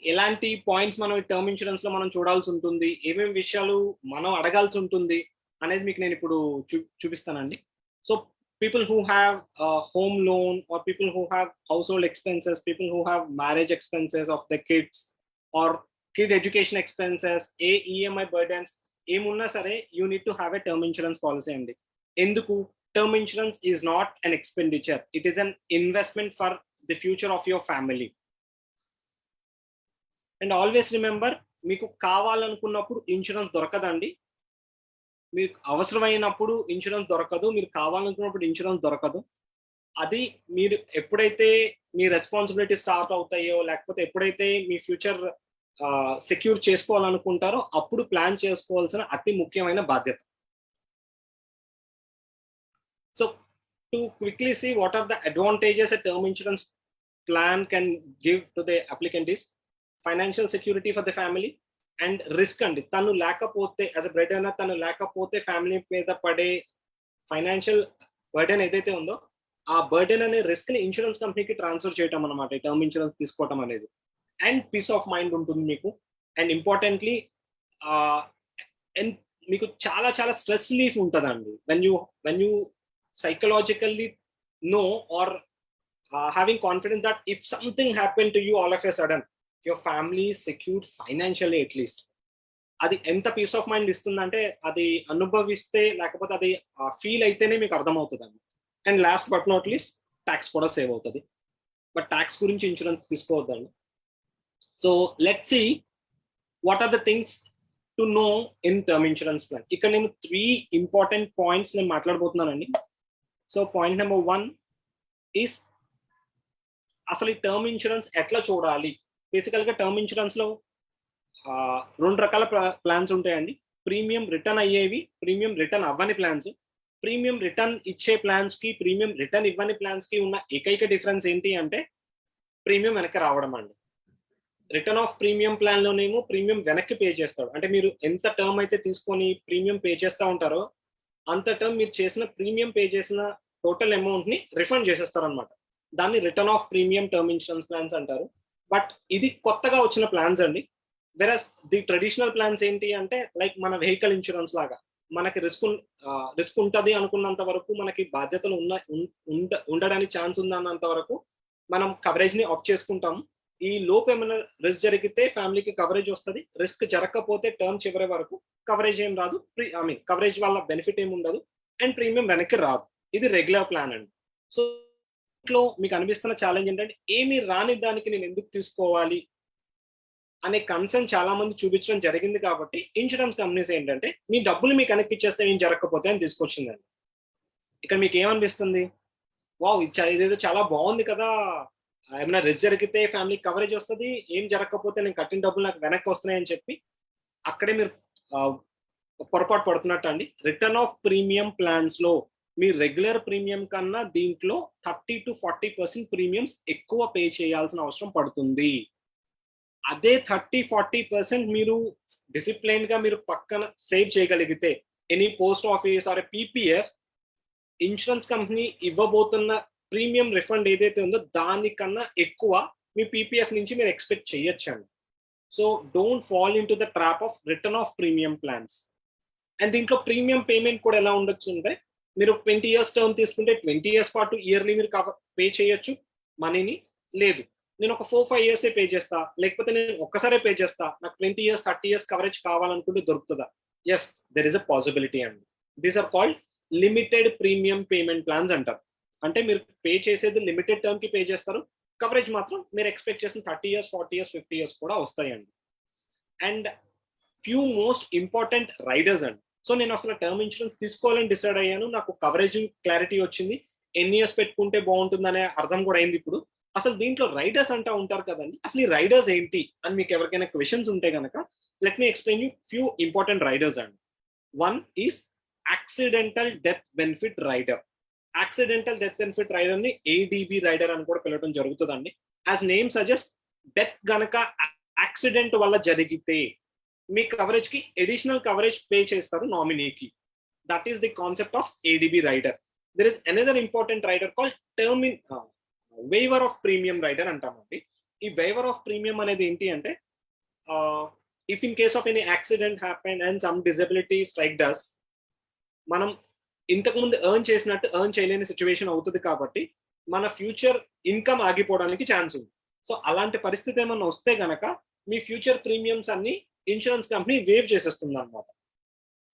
C: ఎలాంటి పాయింట్స్ మనం ఈ టర్మ్ ఇన్సూరెన్స్ లో మనం చూడాల్సి ఉంటుంది, ఏమేమి విషయాలు మనం అడగాల్సి ఉంటుంది అనేది మీకు నేను ఇప్పుడు చూపిస్తానండి. So people who have a home loan, or people who have household expenses, people who have marriage expenses of their kids, or kid education expenses, EMI burdens, ఏమున్నా సరే you need to have a term insurance policy అండి. ఎందుకు? Term insurance is not an expenditure, it is an investment for the future of your family. And always remember, మీకు కావాలనుకున్నప్పుడు insurance దొరకదండి, మీకు అవసరమైనప్పుడు insurance దొరకదు, మీరు కావాలనుకున్నప్పుడు ఇన్సూరెన్స్ దొరకదు. అది మీరు ఎప్పుడైతే మీ రెస్పాన్సిబిలిటీ స్టార్ట్ అవుతాయో, లేకపోతే ఎప్పుడైతే మీ ఫ్యూచర్ సెక్యూర్ చేసుకోవాలనుకుంటారో అప్పుడు ప్లాన్ చేసుకోవాల్సిన అతి ముఖ్యమైన బాధ్యత. So to quickly see what are the advantages a term insurance plan can give to the applicant is financial security for the family and risk అండి. తను లేకపోతే యాజ్ అ బ్రెడ్ ఎర్నర్, తను లేకపోతే ఫ్యామిలీ మీద పడే ఫైనాన్షియల్ బర్డెన్ ఏదైతే ఉందో ఆ బర్డెన్ అనే రిస్క్ ని ఇన్సూరెన్స్ కంపెనీకి ట్రాన్స్ఫర్ చేయటం అనమాట ఈ టర్మ్ ఇన్సూరెన్స్ తీసుకోవటం అనేది. అండ్ పీస్ ఆఫ్ మైండ్ ఉంటుంది మీకు. అండ్ ఇంపార్టెంట్లీ మీకు చాలా చాలా స్ట్రెస్ రిలీఫ్ ఉంటుందండి when you psychologically know are having confidence that if something happen to you all of a sudden your family is secured financially at least. అది ఎంత piece of mind ఇస్తుందంటే అది అనుభవిస్తే, లేకపోతే అది ఫీల్ అయితేనే మీకు అర్థమవుతుందండి. And last but not least tax కూడా సేవ్ అవుతుంది. బట్ ట్యాక్స్ గురించి ఇన్సూరెన్స్ తీసుకోవద్దండి. So let's see what are the things to know in term insurance plan. ఇక్కడ నేను 3 ఇంపార్టెంట్ పాయింట్స్ నేను మాట్లాడబోతున్నానండి. సో పాయింట్ నెంబర్ 1 ఈస్ అసలు ఈ టర్మ్ ఇన్సూరెన్స్ ఎట్లా చూడాలి. బేసికల్ గా టర్మ్ ఇన్సూరెన్స్ లో 2 రకాల ప్లాన్స్ ఉంటాయండి. ప్రీమియం రిటర్న్ అయ్యేవి, ప్రీమియం రిటర్న్ అవ్వని ప్లాన్స్. ప్రీమియం రిటర్న్ ఇచ్చే ప్లాన్స్ కి, ప్రీమియం రిటర్న్ ఇవ్వని ప్లాన్స్ కి ఉన్న ఏకైక డిఫరెన్స్ ఏంటి అంటే ప్రీమియం వెనక్కి రావడం అండి. రిటర్న్ ఆఫ్ ప్రీమియం ప్లాన్ లోనేమో ప్రీమియం వెనక్కి పే చేస్తాడు. అంటే మీరు ఎంత టర్మ్ అయితే తీసుకొని ప్రీమియం పే చేస్తూ ఉంటారో అంత టర్మ్ మీరు చేసిన ప్రీమియం పే చేసిన టోటల్ అమౌంట్ ని రిఫండ్ చేసేస్తారు అనమాట. దాన్ని return of premium term insurance plans అంటారు. బట్ ఇది కొత్తగా వచ్చిన ప్లాన్స్ అండి. వెరస్ ది ట్రెడిషనల్ ప్లాన్స్ ఏంటి అంటే లైక్ మన వెహికల్ ఇన్సూరెన్స్ లాగా మనకి రిస్క్ ఉంటది అనుకున్నంత వరకు, మనకి బాధ్యతలు ఉండడానికి ఛాన్స్ ఉందన్నంత వరకు మనం కవరేజ్ ని ఆప్ట్ చేసుకుంటాము. ఈ లోపు ఏమైనా రిస్క్ జరిగితే ఫ్యామిలీకి కవరేజ్ వస్తుంది. రిస్క్ జరగకపోతే టర్మ్ చివరి వరకు కవరేజ్ ఏం రాదు, కవరేజ్ వల్ల బెనిఫిట్ ఏమి ఉండదు అండ్ ప్రీమియం వెనక్కి రాదు. ఇది రెగ్యులర్ ప్లాన్ అండి. సో ఇంట్లో మీకు అనిపిస్తున్న ఛాలెంజ్ ఏంటంటే ఏమి రాని దానికి నేను ఎందుకు తీసుకోవాలి అనే కన్సర్న్ చాలా మంది చూపించడం జరిగింది. కాబట్టి ఇన్సూరెన్స్ కంపెనీస్ ఏంటంటే మీ డబ్బులు మీకు వెనక్కి ఇచ్చేస్తే ఏం జరగకపోతే అని తీసుకొచ్చిందండి. ఇక్కడ మీకు ఏమనిపిస్తుంది, వావ్ ఇదేదో చాలా బాగుంది కదా, ఏమైనా రిస్క్ జరిగితే ఫ్యామిలీ కవరేజ్ వస్తుంది, ఏం జరగకపోతే నేను కట్టిన డబ్బులు నాకు వెనక్కి వస్తున్నాయని చెప్పి అక్కడే మీరు పొరపాటు పడుతున్నట్టు అండి. రిటర్న్ ఆఫ్ ప్రీమియం ప్లాన్స్ లో మీ రెగ్యులర్ ప్రీమియం కన్నా దీంట్లో 30 to 40% ప్రీమియమ్స్ ఎక్కువ పే చేయాల్సిన అవసరం పడుతుంది. అదే 30-40% మీరు డిసిప్లైన్ గా మీరు పక్కన సేవ్ చేయగలిగితే any post office or PPF, insurance company ఇవ్వబోతున్న ప్రీమియం రిఫండ్ ఏదైతే ఉందో దానికన్నా ఎక్కువ మీ పీపీఎఫ్ నుంచి మీరు ఎక్స్పెక్ట్ చేయొచ్చండి. So don't fall in to the trap of return of premium plans. And దీంట్లో ప్రీమియం పేమెంట్ కూడా ఎలా ఉండొచ్చు అంటే, మీరు 20 years టర్మ్ తీసుకుంటే 20 years పాటు ఇయర్లీ మీరు పే చేయొచ్చు మనీని. లేదు నేను ఒక 4-5 years పే చేస్తా, లేకపోతే నేను ఒక్కసారే పే చేస్తా, నాకు 20 years 30 years కవరేజ్ కావాలనుకుంటే దొరుకుతుందా? Yes, there is a possibility అండి. These are called limited premium payment plans అంటారు. అంటే మీరు పే చేసేది లిమిటెడ్ టర్మ్ కి పే చేస్తారు, కవరేజ్ మాత్రం మీరు ఎక్స్పెక్ట్ చేసిన 30 years 40 years 50 years కూడా వస్తాయండి. And few most important riders అండి. సో నేను అసలు టర్మ్ ఇన్సూరెన్స్ తీసుకోవాలని డిసైడ్ అయ్యాను, నాకు కవరేజ్ క్లారిటీ వచ్చింది, ఎన్ని ఇయర్స్ పెట్టుకుంటే బాగుంటుందనే అర్థం కూడా అయింది. ఇప్పుడు అసలు దీంట్లో రైడర్స్ అంటా ఉంటారు కదండి, అసలు ఈ రైడర్స్ ఏంటి అని మీకు ఎవరికైనా క్వశ్చన్స్ ఉంటే కనుక let me explain you few important riders అండి. One is accidental death benefit rider. Accidental death benefit rider ని ఏడిబి రైడర్ అని కూడా పిలవడం జరుగుతుందండి. యాజ్ నేమ్ సజెస్ట్, డెత్ గనక యాక్సిడెంట్ వల్ల జరిగితే మీ కవరేజ్ కి అడిషనల్ కవరేజ్ పే చేస్తారు నామినీకి. That is the concept of ADB rider. There is another important rider called term in waiver of premium rider అంటామండి. ఈ వేవర్ ఆఫ్ ప్రీమియం అనేది ఏంటి అంటే, if in case of any accident happen and some disability strike does, మనం ఇంతకు ముందు earn చేసినట్టు earn చేయలేని సిచ్యువేషన్ అవుతుంది. కాబట్టి మన ఫ్యూచర్ ఇన్కమ్ ఆగిపోవడానికి ఛాన్స్ ఉంది. సో అలాంటి పరిస్థితి ఏమన్నా వస్తే గనక మీ ఫ్యూచర్ ప్రీమియమ్స్ అన్ని ఇన్సూరెన్స్ కంపెనీ వేవ్ చేసేస్తుంది అనమాట.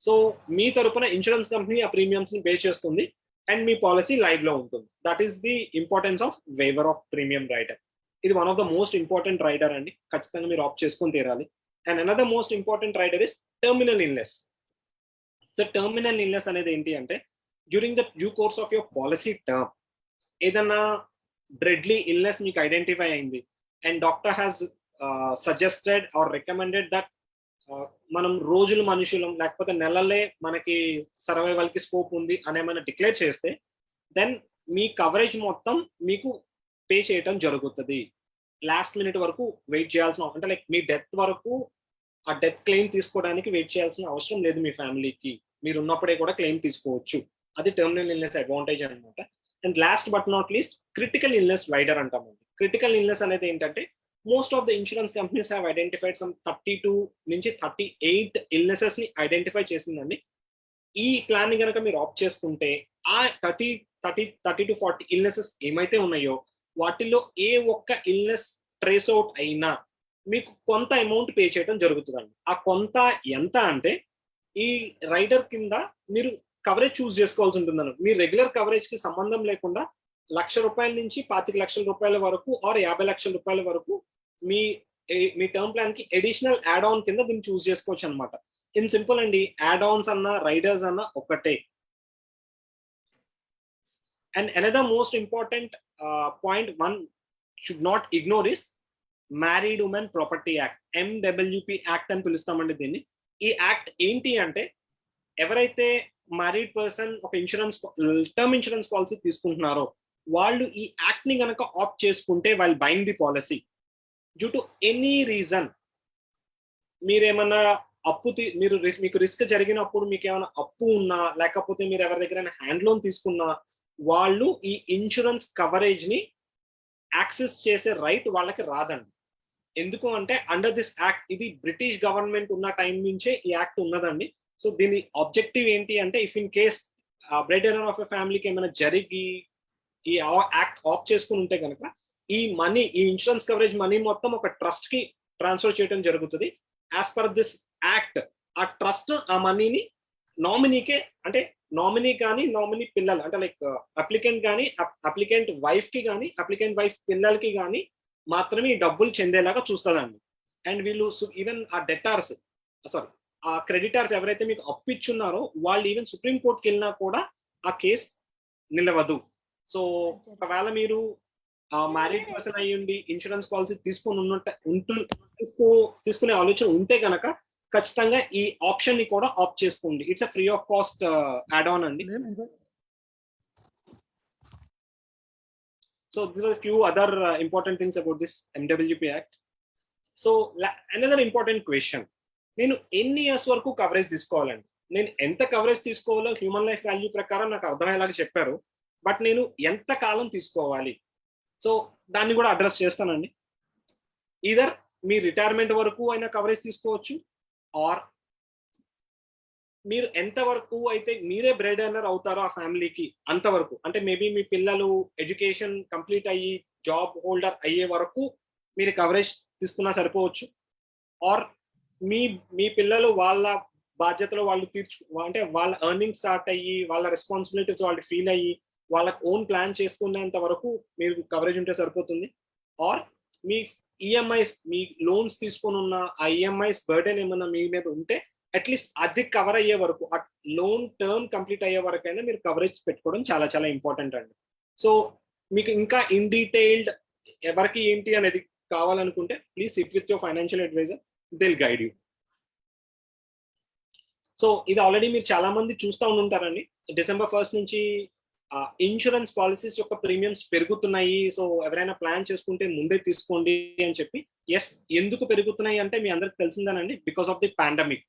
C: సో మీ తరపున ఇన్సూరెన్స్ కంపెనీ ఆ ప్రీమియమ్స్ ని పే చేస్తుంది అండ్ మీ పాలసీ లైవ్ లో ఉంటుంది. That is the importance of waiver of premium rider. ఇది one of the most important rider అండి, ఖచ్చితంగా మీరు ఆప్ట్ చేసుకొని తీరాలి. And another most important rider is terminal illness. So terminal illness అనేది ఏంటి అంటే, during the due course of your policy term ఏదన్నా డ్రెడ్లీ ఇల్నెస్ మీకు ఐడెంటిఫై అయింది and doctor has suggested or recommended that మనం రోజులు మనుషులం లేకపోతే నెలలే మనకి సర్వైవల్ కి స్కోప్ ఉంది అని ఏమైనా డిక్లేర్ చేస్తే, దెన్ మీ కవరేజ్ మొత్తం మీకు పే చేయటం జరుగుతుంది. లాస్ట్ మినిట్ వరకు వెయిట్ చేయాల్సిన, అంటే లైక్ మీ డెత్ వరకు ఆ డెత్ క్లెయిమ్ తీసుకోవడానికి వెయిట్ చేయాల్సిన అవసరం లేదు మీ ఫ్యామిలీకి. మీరు ఉన్నప్పుడే కూడా క్లెయిమ్ తీసుకోవచ్చు. అది టర్మినల్ ఇల్నెస్ అడ్వాంటేజ్ అనమాట. And last but not least, critical illness rider అంటామండి. క్రిటికల్ ఇల్నెస్ అనేది ఏంటంటే, most of the insurance companies have identified some 32 నుంచి 38 ఇల్నెసెస్ ని ఐడెంటిఫై చేసిందండి. ఈ ప్లాన్ ని కనుక మీరు ఆప్ట్ చేసుకుంటే ఆ 30 to 40 ఇల్నెసెస్ ఏమైతే ఉన్నాయో వాటిల్లో ఏ ఒక్క ఇల్నెస్ ట్రేస్ అవుట్ అయినా మీకు కొంత అమౌంట్ పే చేయడం జరుగుతుందండి. ఆ కొంత ఎంత అంటే, ఈ రైడర్ కింద మీరు కవరేజ్ చూస్ చేసుకోవాల్సి ఉంటుందన్న. మీ రెగ్యులర్ కవరేజ్ కి సంబంధం లేకుండా ₹1,00,000 నుంచి 25 లక్షల వరకు ఆర్ 50 లక్షల రూపాయల వరకు మీ టర్మ్ ప్లాన్ కి అడిషనల్ యాడ్ ఆన్ కింద దీన్ని చూస్ చేసుకోవచ్చు అనమాట. ఇన్ సింపుల్ అండి, యాడ్ ఆన్స్ అన్న రైడర్స్ అన్న ఒకటే. And another most important point one should not ignore is married women property act, MWP act అని పిలుస్తామండి దీన్ని. ఈ యాక్ట్ ఏంటి అంటే, ఎవరైతే మ్యారీడ్ పర్సన్ ఒక టర్మ్ ఇన్సూరెన్స్ పాలసీ తీసుకుంటున్నారో వాళ్ళు ఈ యాక్ట్ ని గనక ఆప్ట్ చేసుకుంటే, వాళ్ళు bind the policy due to any reason, మీరేమన్నా మీకు రిస్క్ జరిగినప్పుడు మీకు ఏమైనా అప్పు ఉన్నా, లేకపోతే మీరు ఎవరి దగ్గర హ్యాండ్ లోన్ తీసుకున్నా, వాళ్ళు ఈ ఇన్సూరెన్స్ కవరేజ్ ని యాక్సెస్ చేసే రైట్ వాళ్ళకి రాదండి. ఎందుకు అంటే, అండర్ దిస్ యాక్ట్, ఇది బ్రిటిష్ గవర్నమెంట్ ఉన్న టైం నుంచే ఈ యాక్ట్ ఉన్నదండి. సో దీని ఆబ్జెక్టివ్ ఏంటి అంటే, if in case bread earner of ఎ ఫ్యామిలీకి ఏమైనా జరిగి ఈ యాక్ట్ ఆఫ్ చేసుకుని ఉంటే కనుక ఈ మనీ, ఈ ఇన్సూరెన్స్ కవరేజ్ మనీ మొత్తం ఒక ట్రస్ట్ కి ట్రాన్స్ఫర్ చేయడం జరుగుతుంది. యాజ్ పర్ దిస్ యాక్ట్ ఆ ట్రస్ట్ ఆ మనీని నామినీకే, అంటే నామినీ కానీ నామినీ పిల్లలు అంటే లైక్ అప్లికెంట్ కానీ అప్లికెంట్ వైఫ్ కి కానీ అప్లికెంట్ వైఫ్ పిల్లలకి కానీ మాత్రమే ఈ డబ్బులు చెందేలాగా చూస్తుందండి. అండ్ వీళ్ళు ఈవెన్ ఆ డెటార్స్, సారీ ఆ క్రెడిటార్స్ ఎవరైతే మీకు అప్పిచ్చున్నారో వాళ్ళు ఈవెన్ సుప్రీం కోర్టుకి వెళ్ళినా కూడా ఆ కేసు నిలవదు. సో ఒకవేళ మీరు మ్యారీడ్ పర్సన్ అయ్యి ఉండి ఇన్సూరెన్స్ పాలసీ తీసుకునే ఆలోచన ఉంటే కనుక ఖచ్చితంగా ఈ ఆప్షన్ ని కూడా ఆప్ట్ చేసుకోండి. It's a free of cost add on అండి. So these are a few other important things about this MWP Act. So another important question, నేను ఎన్ని ఇయర్స్ వరకు కవరేజ్ తీసుకోవాలండి? నేను ఎంత కవరేజ్ తీసుకోవాలో హ్యూమన్ లైఫ్ వాల్యూ ప్రకారం నాకు అర్థమయ్యేలాగా చెప్పారు, బట్ నేను ఎంత కాలం తీసుకోవాలి? సో దాన్ని కూడా అడ్రస్ చేస్తానండి. ఈదర్ మీ రిటైర్మెంట్ వరకు అయినా కవరేజ్ తీసుకోవచ్చు, ఆర్ మీరు ఎంత వరకు అయితే మీరే బ్రెడ్ ఎర్నర్ అవుతారో ఆ ఫ్యామిలీకి అంతవరకు, అంటే మేబీ మీ పిల్లలు ఎడ్యుకేషన్ కంప్లీట్ అయ్యి జాబ్ హోల్డర్ అయ్యే వరకు మీరు కవరేజ్ తీసుకున్నా సరిపోవచ్చు. ఆర్ మీ పిల్లలు వాళ్ళ బాధ్యతలు వాళ్ళు అంటే వాళ్ళ ఎర్నింగ్ స్టార్ట్ అయ్యి వాళ్ళ రెస్పాన్సిబిలిటీస్ వాళ్ళు ఫీల్ అయ్యి వాళ్ళకి ఓన్ ప్లాన్ చేసుకునేంత వరకు మీరు కవరేజ్ ఉంటే సరిపోతుంది. ఆర్ మీ ఈఎంఐస్, మీ లోన్స్ తీసుకుని ఉన్న ఆ ఈఎంఐస్ బర్డెన్ ఏమన్నా మీ మీద ఉంటే అట్లీస్ట్ అది కవర్ అయ్యే వరకు, ఆ లోన్ టర్మ్ కంప్లీట్ అయ్యే వరకైనా మీరు కవరేజ్ పెట్టుకోవడం చాలా చాలా ఇంపార్టెంట్ అండి. సో మీకు ఇంకా ఇన్ డీటెయిల్డ్ ఎవరికి ఏంటి అనేది కావాలనుకుంటే please sit with your financial advisor, they will guide you. So ఇది ఆల్రెడీ మీరు చాలా మంది చూస్తూ ఉంటారండి. December 1st నుంచి ఇన్సూరెన్స్ పాలసీస్ యొక్క ప్రీమియమ్స్ పెరుగుతున్నాయి. సో ఎవరైనా ప్లాన్ చేసుకుంటే ముందే తీసుకోండి అని చెప్పి. ఎస్, ఎందుకు పెరుగుతున్నాయి అంటే మీ అందరికి తెలిసిందేనండి, because of the pandemic.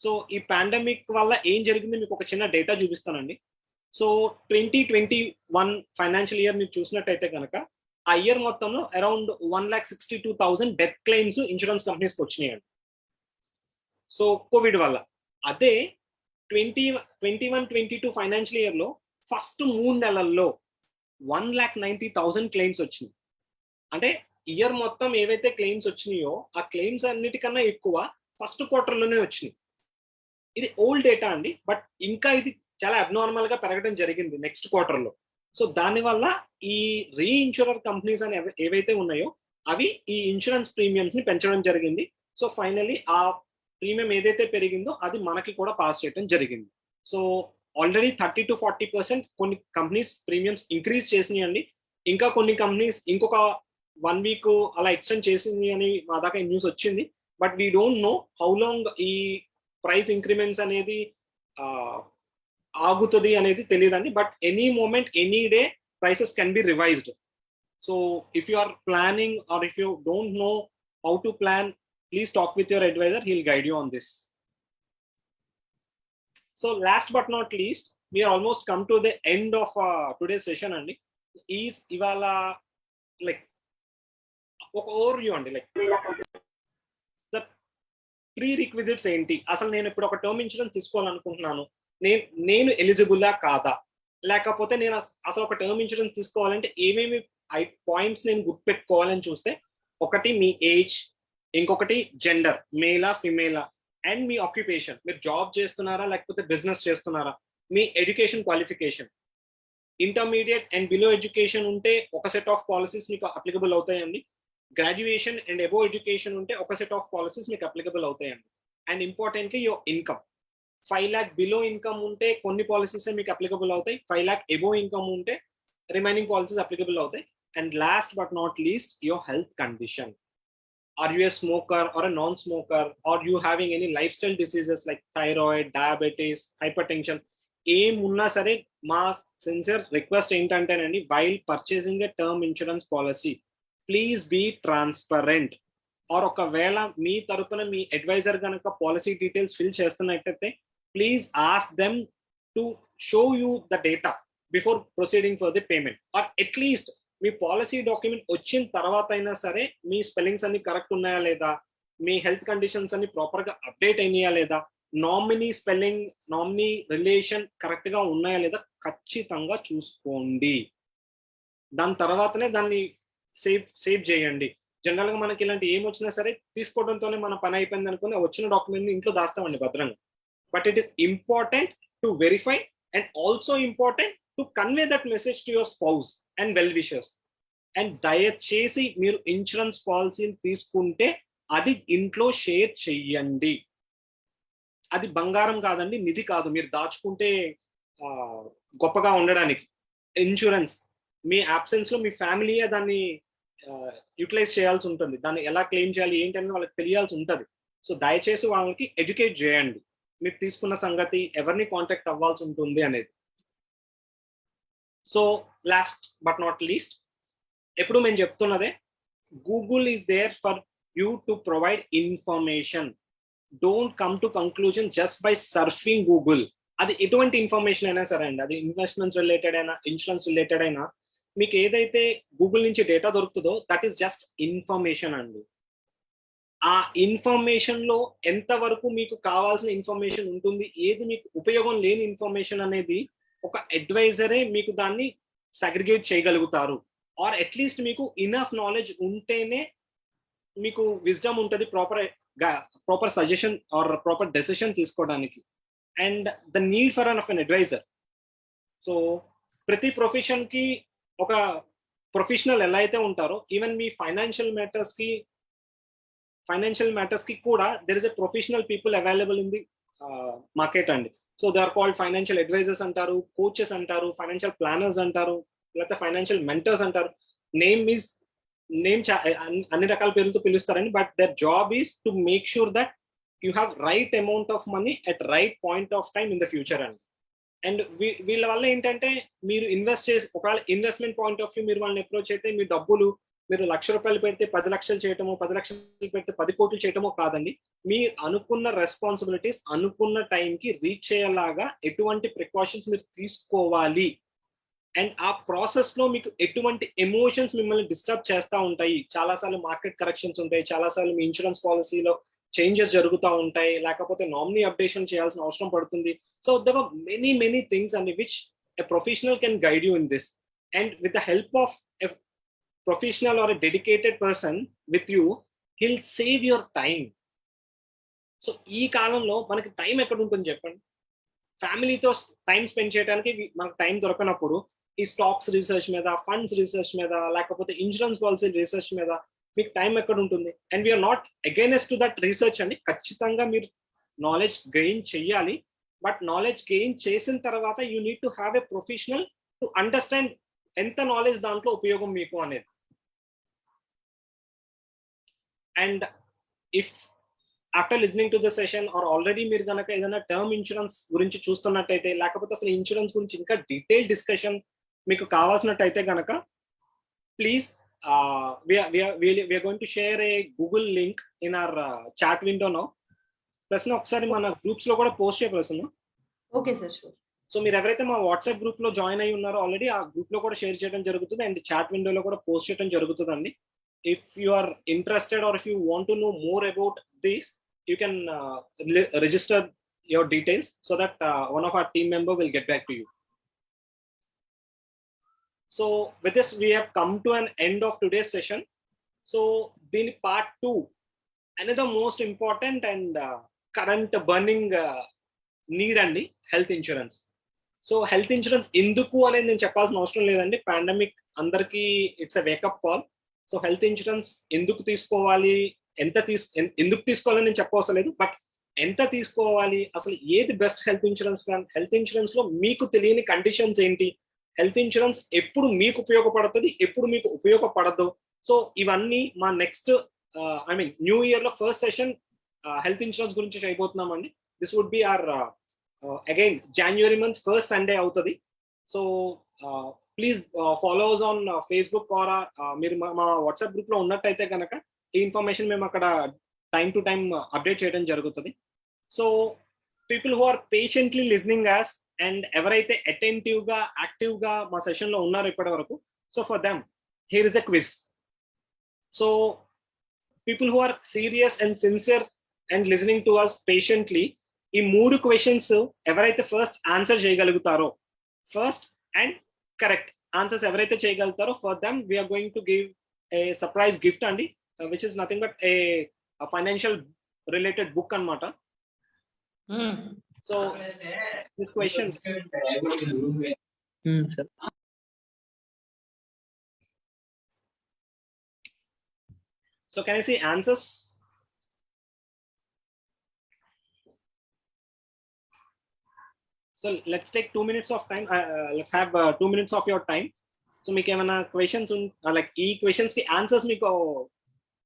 C: So ఈ పాండమిక్ వల్ల ఏం జరిగింది మీకు ఒక చిన్న డేటా చూపిస్తానండి. సో 2021 ఫైనాన్షియల్ ఇయర్ మీరు చూసినట్టయితే కనుక ఆ ఇయర్ మొత్తంలో అరౌండ్ 1,62,000 డెత్ క్లెయిమ్స్ ఇన్సూరెన్స్ కంపెనీస్కి వచ్చినాయండి, సో కోవిడ్ వల్ల. అదే 2021-22 ఫైనాన్షియల్ ఇయర్ లో ఫస్ట్ 3 నెలల్లో 1,90,000 క్లెయిమ్స్ వచ్చినాయి. అంటే ఇయర్ మొత్తం ఏవైతే క్లెయిమ్స్ వచ్చినాయో ఆ క్లెయిమ్స్ అన్నిటికన్నా ఎక్కువ ఫస్ట్ క్వార్టర్లోనే వచ్చినాయి. ఇది ఓల్డ్ డేటా అండి, బట్ ఇంకా ఇది చాలా అబ్నార్మల్ గా పెరగడం జరిగింది నెక్స్ట్ క్వార్టర్లో. సో దానివల్ల ఈ రీఇన్సూరర్ కంపెనీస్ అని ఏవైతే ఉన్నాయో అవి ఈ ఇన్సూరెన్స్ ప్రీమియమ్స్ ని పెంచడం జరిగింది. సో ఫైనల్లీ ఆ ప్రీమియం ఏదైతే పెరిగిందో అది మనకి కూడా పాస్ చేయడం జరిగింది. సో ఆల్రెడీ 30 to 40% కొన్ని కంపెనీస్ ప్రీమియమ్స్ ఇంక్రీజ్ చేసినాయండి. ఇంకా కొన్ని కంపెనీస్ ఇంకొక 1 week అలా ఎక్స్టెండ్ చేసింది అని మా దాకా న్యూస్ వచ్చింది. But we don't know how long ఈ ప్రైస్ ఇంక్రిమెంట్స్ అనేది ఆగుతుంది అనేది తెలియదండి. But any moment, any day prices can be revised. So if you are planning or if you don't know how to plan, please talk with your advisor, he'll guide you on this. So last but not least, we are almost come to the end of today's session and is ivala like oka overview and like the prerequisites enti asalu nenu ippudu oka term insurance తీసుకోవాలనుకుంటున్నాను, నేను ఎలిజిబుల్లా కాదా, లేకపోతే నేను అసలు ఒక term insurance తీసుకోవాలంటే ఏమేమి points నేను గుర్తుపెట్టుకోవాలని చూస్తే, ఒకటి మీ ఏజ్, ఇంకొకటి జెండర్, మేలా ఫిమేలా, అండ్ మీ ఆక్యుపేషన్, మీరు జాబ్ చేస్తున్నారా లేకపోతే బిజినెస్ చేస్తున్నారా, మీ education qualification. Intermediate and below education ఉంటే ఒక సెట్ ఆఫ్ పాలసీస్ మీకు అప్లికబుల్ అవుతాయండి. గ్రాడ్యుయేషన్ అండ్ అబో ఎడ్యుకేషన్ ఉంటే ఒక సెట్ ఆఫ్ పాలసీస్ మీకు అప్లికబుల్ అవుతాయండి. And importantly your income. 5 lakh below income ఉంటే కొన్ని పాలసీస్ మీకు అప్లికబుల్ అవుతాయి, 5 lakh అబో ఇన్కమ్ ఉంటే రిమైనింగ్ పాలసీస్ అప్లికబుల్ అవుతాయి. And last but not least your health condition. Are you a smoker or a non-smoker? Are you having any lifestyle diseases like thyroid, diabetes, hypertension? ఏం ఉన్నా సరే మా sincere request ఏంటంటేనండి, while purchasing a term insurance policy please be transparent. Or ఒకవేళ మీ తరపున మీ advisor కనుక పాలసీ డీటెయిల్స్ ఫిల్ చేస్తున్నట్టయితే please ask them to show you the data before proceeding for the payment. Or at least మీ policy document వచ్చిన తర్వాత అయినా సరే మీ స్పెల్లింగ్స్ అన్ని కరెక్ట్ ఉన్నాయా లేదా, మీ హెల్త్ కండిషన్స్ అన్ని ప్రాపర్గా అప్డేట్ అయినాయా లేదా, nominee spelling, nominee relation correct గా ఉన్నాయా లేదా ఖచ్చితంగా చూసుకోండి. దాని తర్వాతనే దాన్ని సేవ్ చేయండి. జనరల్ గా మనకి ఇలాంటి ఏం వచ్చినా సరే తీసుకోవడంతోనే మన పని అయిపోయింది అనుకుని వచ్చిన డాక్యుమెంట్ ని ఇంట్లో దాస్తామండి భద్రంగా. But it is important to verify and also important to convey that message to your spouse and well wishers. And దయచేసి మీరు ఇన్సూరెన్స్ పాలసీని తీసుకుంటే అది ఇంట్లో షేర్ చెయ్యండి. అది బంగారం కాదండి, నిధి కాదు మీరు దాచుకుంటే గొప్పగా ఉండడానికి. ఇన్సూరెన్స్ మీ అబ్సెన్స్ లో మీ ఫ్యామిలీయే దాన్ని యూటిలైజ్ చేయాల్సి ఉంటుంది. దాన్ని ఎలా క్లెయిమ్ చేయాలి ఏంటి అనేది వాళ్ళకి తెలియాల్సి ఉంటుంది. సో దయచేసి వాళ్ళకి ఎడ్యుకేట్ చేయండి మీరు తీసుకున్న సంగతి, ఎవరిని కాంటాక్ట్ అవ్వాల్సి ఉంటుంది అనేది. So last but not least, ఎప్పుడు మేము చెప్తున్నదే, Google is there for you to provide information. Don't come to conclusion just by surfing Google. అది ఎటువంటి ఇన్ఫర్మేషన్ అయినా సరే అండి, అది ఇన్వెస్ట్మెంట్స్ రిలేటెడ్ అయినా, ఇన్సూరెన్స్ రిలేటెడ్ అయినా, మీకు ఏదైతే గూగుల్ నుంచి డేటా దొరుకుతుందో దట్ ఈస్ జస్ట్ ఇన్ఫర్మేషన్ అండి. ఆ ఇన్ఫర్మేషన్ లో ఎంతవరకు మీకు కావాల్సిన ఇన్ఫర్మేషన్ ఉంటుంది, ఏది మీకు ఉపయోగం లేని ఇన్ఫర్మేషన్ అనేది ఒక అడ్వైజరే మీకు దాన్ని సగ్రిగేట్ చేయగలుగుతారు. ఆర్ అట్లీస్ట్ మీకు ఇనఫ్ నాలెడ్జ్ ఉంటేనే మీకు విజ్డమ్ ఉంటుంది proper suggestion or proper decision తీసుకోవడానికి. And the need for an advisor. So ప్రతి ప్రొఫెషన్ కి ఒక ప్రొఫెషనల్ ఎలా అయితే ఉంటారో, ఈవెన్ మీ ఫైనాన్షియల్ మ్యాటర్స్ కి కూడా there is a professional people available in the market అండి. So they are called financial advisors అంటారు, కోచెస్ అంటారు, ఫైనాన్షియల్ ప్లానర్స్ అంటారు, లేకపోతే ఫైనాన్షియల్ మెంటర్స్ అంటారు. నేమ్ అన్ని రకాల పేర్లతో పిలుస్తారండి. But their job is to make sure that you have right amount of money at right point of time in the future అండి. అండ్ వీళ్ళ వల్ల ఏంటంటే, మీరు ఇన్వెస్ట్ చేసి ఒకవేళ ఇన్వెస్ట్మెంట్ పాయింట్ ఆఫ్ వ్యూ మీరు వాళ్ళని అప్రోచ్ అయితే, మీ డబ్బులు మీరు ₹1,00,000 పెడితే 10 లక్షలు చేయటమో, 10 లక్షలు పెడితే 10 కోట్లు చేయటమో కాదండి. మీరు అనుకున్న రెస్పాన్సిబిలిటీస్ అనుకున్న టైంకి రీచ్ అయ్యేలాగా ఎటువంటి ప్రికాషన్స్ మీరు తీసుకోవాలి. అండ్ ఆ ప్రాసెస్ లో మీకు ఎటువంటి ఎమోషన్స్ మిమ్మల్ని డిస్టర్బ్ చేస్తూ ఉంటాయి. చాలాసార్లు మార్కెట్ కరెక్షన్స్ ఉంటాయి, చాలాసార్లు మీ ఇన్సూరెన్స్ పాలసీలో చేంజెస్ జరుగుతూ ఉంటాయి, లేకపోతే నామినీ అప్డేషన్ చేయాల్సిన అవసరం పడుతుంది. So there are many things and which a professional can guide you in this. And with the help of a professional or a dedicated person with you, he'll save your time. So ఈ కాలంలో మనకి time ఎక్కడ ఉంటుంది చెప్పండి? ఫ్యామిలీతో time spend చేయడానికి మనకు time దొరకనప్పుడు ఈ స్టాక్స్ రీసెర్చ్ మీద, ఫండ్స్ రీసెర్చ్ మీద, లేకపోతే ఇన్సూరెన్స్ పాలసీ రీసెర్చ్ మీద మీకు టైం ఎక్కడ ఉంటుంది? And we are not against to that research అండి. ఖచ్చితంగా మీరు నాలెడ్జ్ గెయిన్ చెయ్యాలి. బట్ నాలెడ్జ్ గెయిన్ చేసిన తర్వాత you need to have a professional to understand ఎంత నాలెడ్జ్ దాంట్లో ఉపయోగం మీకు అనేది. And if after listening to the session or already మీరు కనుక ఏదైనా టర్మ్ ఇన్సూరెన్స్ గురించి చూస్తున్నట్టయితే, లేకపోతే అసలు ఇన్సూరెన్స్ గురించి ఇంకా డీటెయిల్ డిస్కషన్ మీకు కావాల్సినట్టయితే కనుక, please we are going to share a Google link in our chat window now. Plus ఒకసారి మన గ్రూప్స్ లో కూడా పోస్ట్ చేయవలసిన.
B: Okay sir, sure.
C: సో మీరు ఎవరైతే మా వాట్సాప్ గ్రూప్ లో జాయిన్ అయ్యి ఉన్నారో ఆల్రెడీ, ఆ గ్రూప్ లో కూడా షేర్ చేయడం జరుగుతుంది అండ్ చాట్ విండోలో కూడా పోస్ట్ చేయడం జరుగుతుందండి. If you are interested or if you want to know more about this, you can register your details so that one of our team member will get back to you. So with this we have come to an end of today's session. So the part 2, another most important and current burning need andi, health insurance. So health insurance ఎందుకు అనేది నేను చెప్పాల్సిన అవసరం లేదండి. Pandemic అందరికీ it's a wake up call. So health insurance ఎందుకు తీసుకోవాలి, ఎందుకు తీసుకోవాలని నేను చెప్పవసరం లేదు, బట్ ఎంత తీసుకోవాలి, అసలు ఏది best health insurance plan, health insurance లో మీకు తెలియని కండిషన్స్ ఏంటి, హెల్త్ ఇన్సూరెన్స్ ఎప్పుడు మీకు ఉపయోగపడుతుంది, ఎప్పుడు మీకు ఉపయోగపడదు. సో ఇవన్నీ మా నెక్స్ట్ న్యూ ఇయర్ లో ఫస్ట్ సెషన్ హెల్త్ ఇన్సూరెన్స్ గురించి చేయబోతున్నామండి. This would be our again January month first Sunday అవుతుంది. So please follow us on Facebook or మీరు మా వాట్సాప్ గ్రూప్ లో ఉన్నట్టయితే కనుక ఈ ఇన్ఫర్మేషన్ మేము అక్కడ టైం టు టైం అప్డేట్ చేయడం జరుగుతుంది. So people who are patiently listening us and ఎవరైతే అటెంటివ్ గా యాక్టివ్ గా మా సెషన్ లో ఉన్నారో ఇప్పటి వరకు, so for them here is a quiz. So people who are serious and sincere and listening to us patiently, ఈ 3 క్వశ్చన్స్ ఎవరైతే ఫస్ట్ ఆన్సర్ చేయగలుగుతారో, ఫస్ట్ అండ్ కరెక్ట్ ఆన్సర్స్ ఎవరైతే చేయగలుగుతారో, for them we are going to give a surprise gift అండి, which is nothing but A financial related book అన్నమాట. So this questions so can I see answers? So let's take 2 minutes of time. Let's have 2 minutes of your time. So మీకు ఏమైనా questions like ఈ questions కి answers మీకు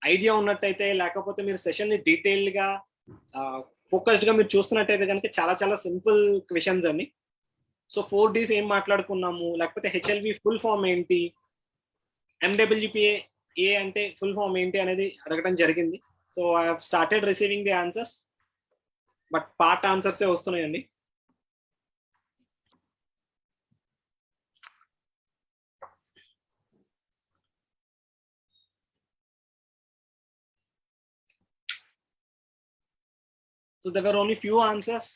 C: idea ఉన్నట్టయితే, లేకపోతే మీరు session ని డీటెయిల్డ్ గా ఫోకస్డ్ గా మీరు చూస్తున్నట్టయితే కనుక చాలా చాలా సింపుల్ క్వశ్చన్స్ అండి. సో 4Ds ఏం మాట్లాడుకున్నాము, లేకపోతే హెచ్ఎల్వి ఫుల్ ఫామ్ ఏంటి, ఎండబ్ల్యూపీఏ ఏ అంటే ఫుల్ ఫామ్ ఏంటి అనేది అడగడం జరిగింది. So I have started receiving the answers, but part ఆన్సర్సే వస్తున్నాయండి. So there were only few answers.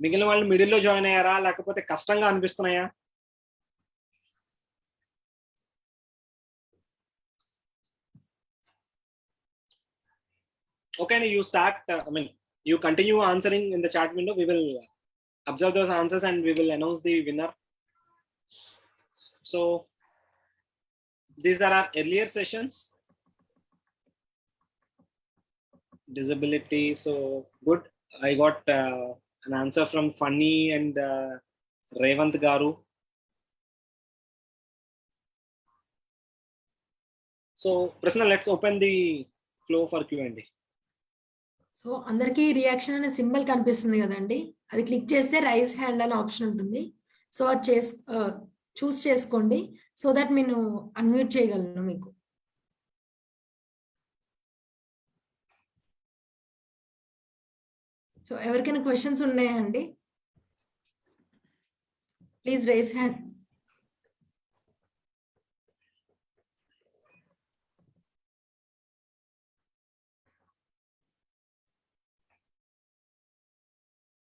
C: మిగిలిన వాళ్ళు మిడిల్లో జాయిన్ అయ్యారా, లేకపోతే కష్టంగా అనిపిస్తున్నాయా? Okay, you start, you continue answering in the chat window. We will observe those answers and we will announce the winner. So these are our earlier sessions. Disability, so good. I got an answer from Funny and Revant Garu. So Prasna, let's open the flow for Q&A.
B: So అందరికీ reaction అనే symbol కనిపిస్తుంది కదండి, అది click చేస్తే rise hand అనే option ఉంటుంది. So అది చూస్ చేసుకోండి, సో దట్ నేను అన్మ్యూట్ చేయగలను మీకు. సో ఎవరికైనా క్వశ్చన్స్ ఉన్నాయా అండి? Please raise hand.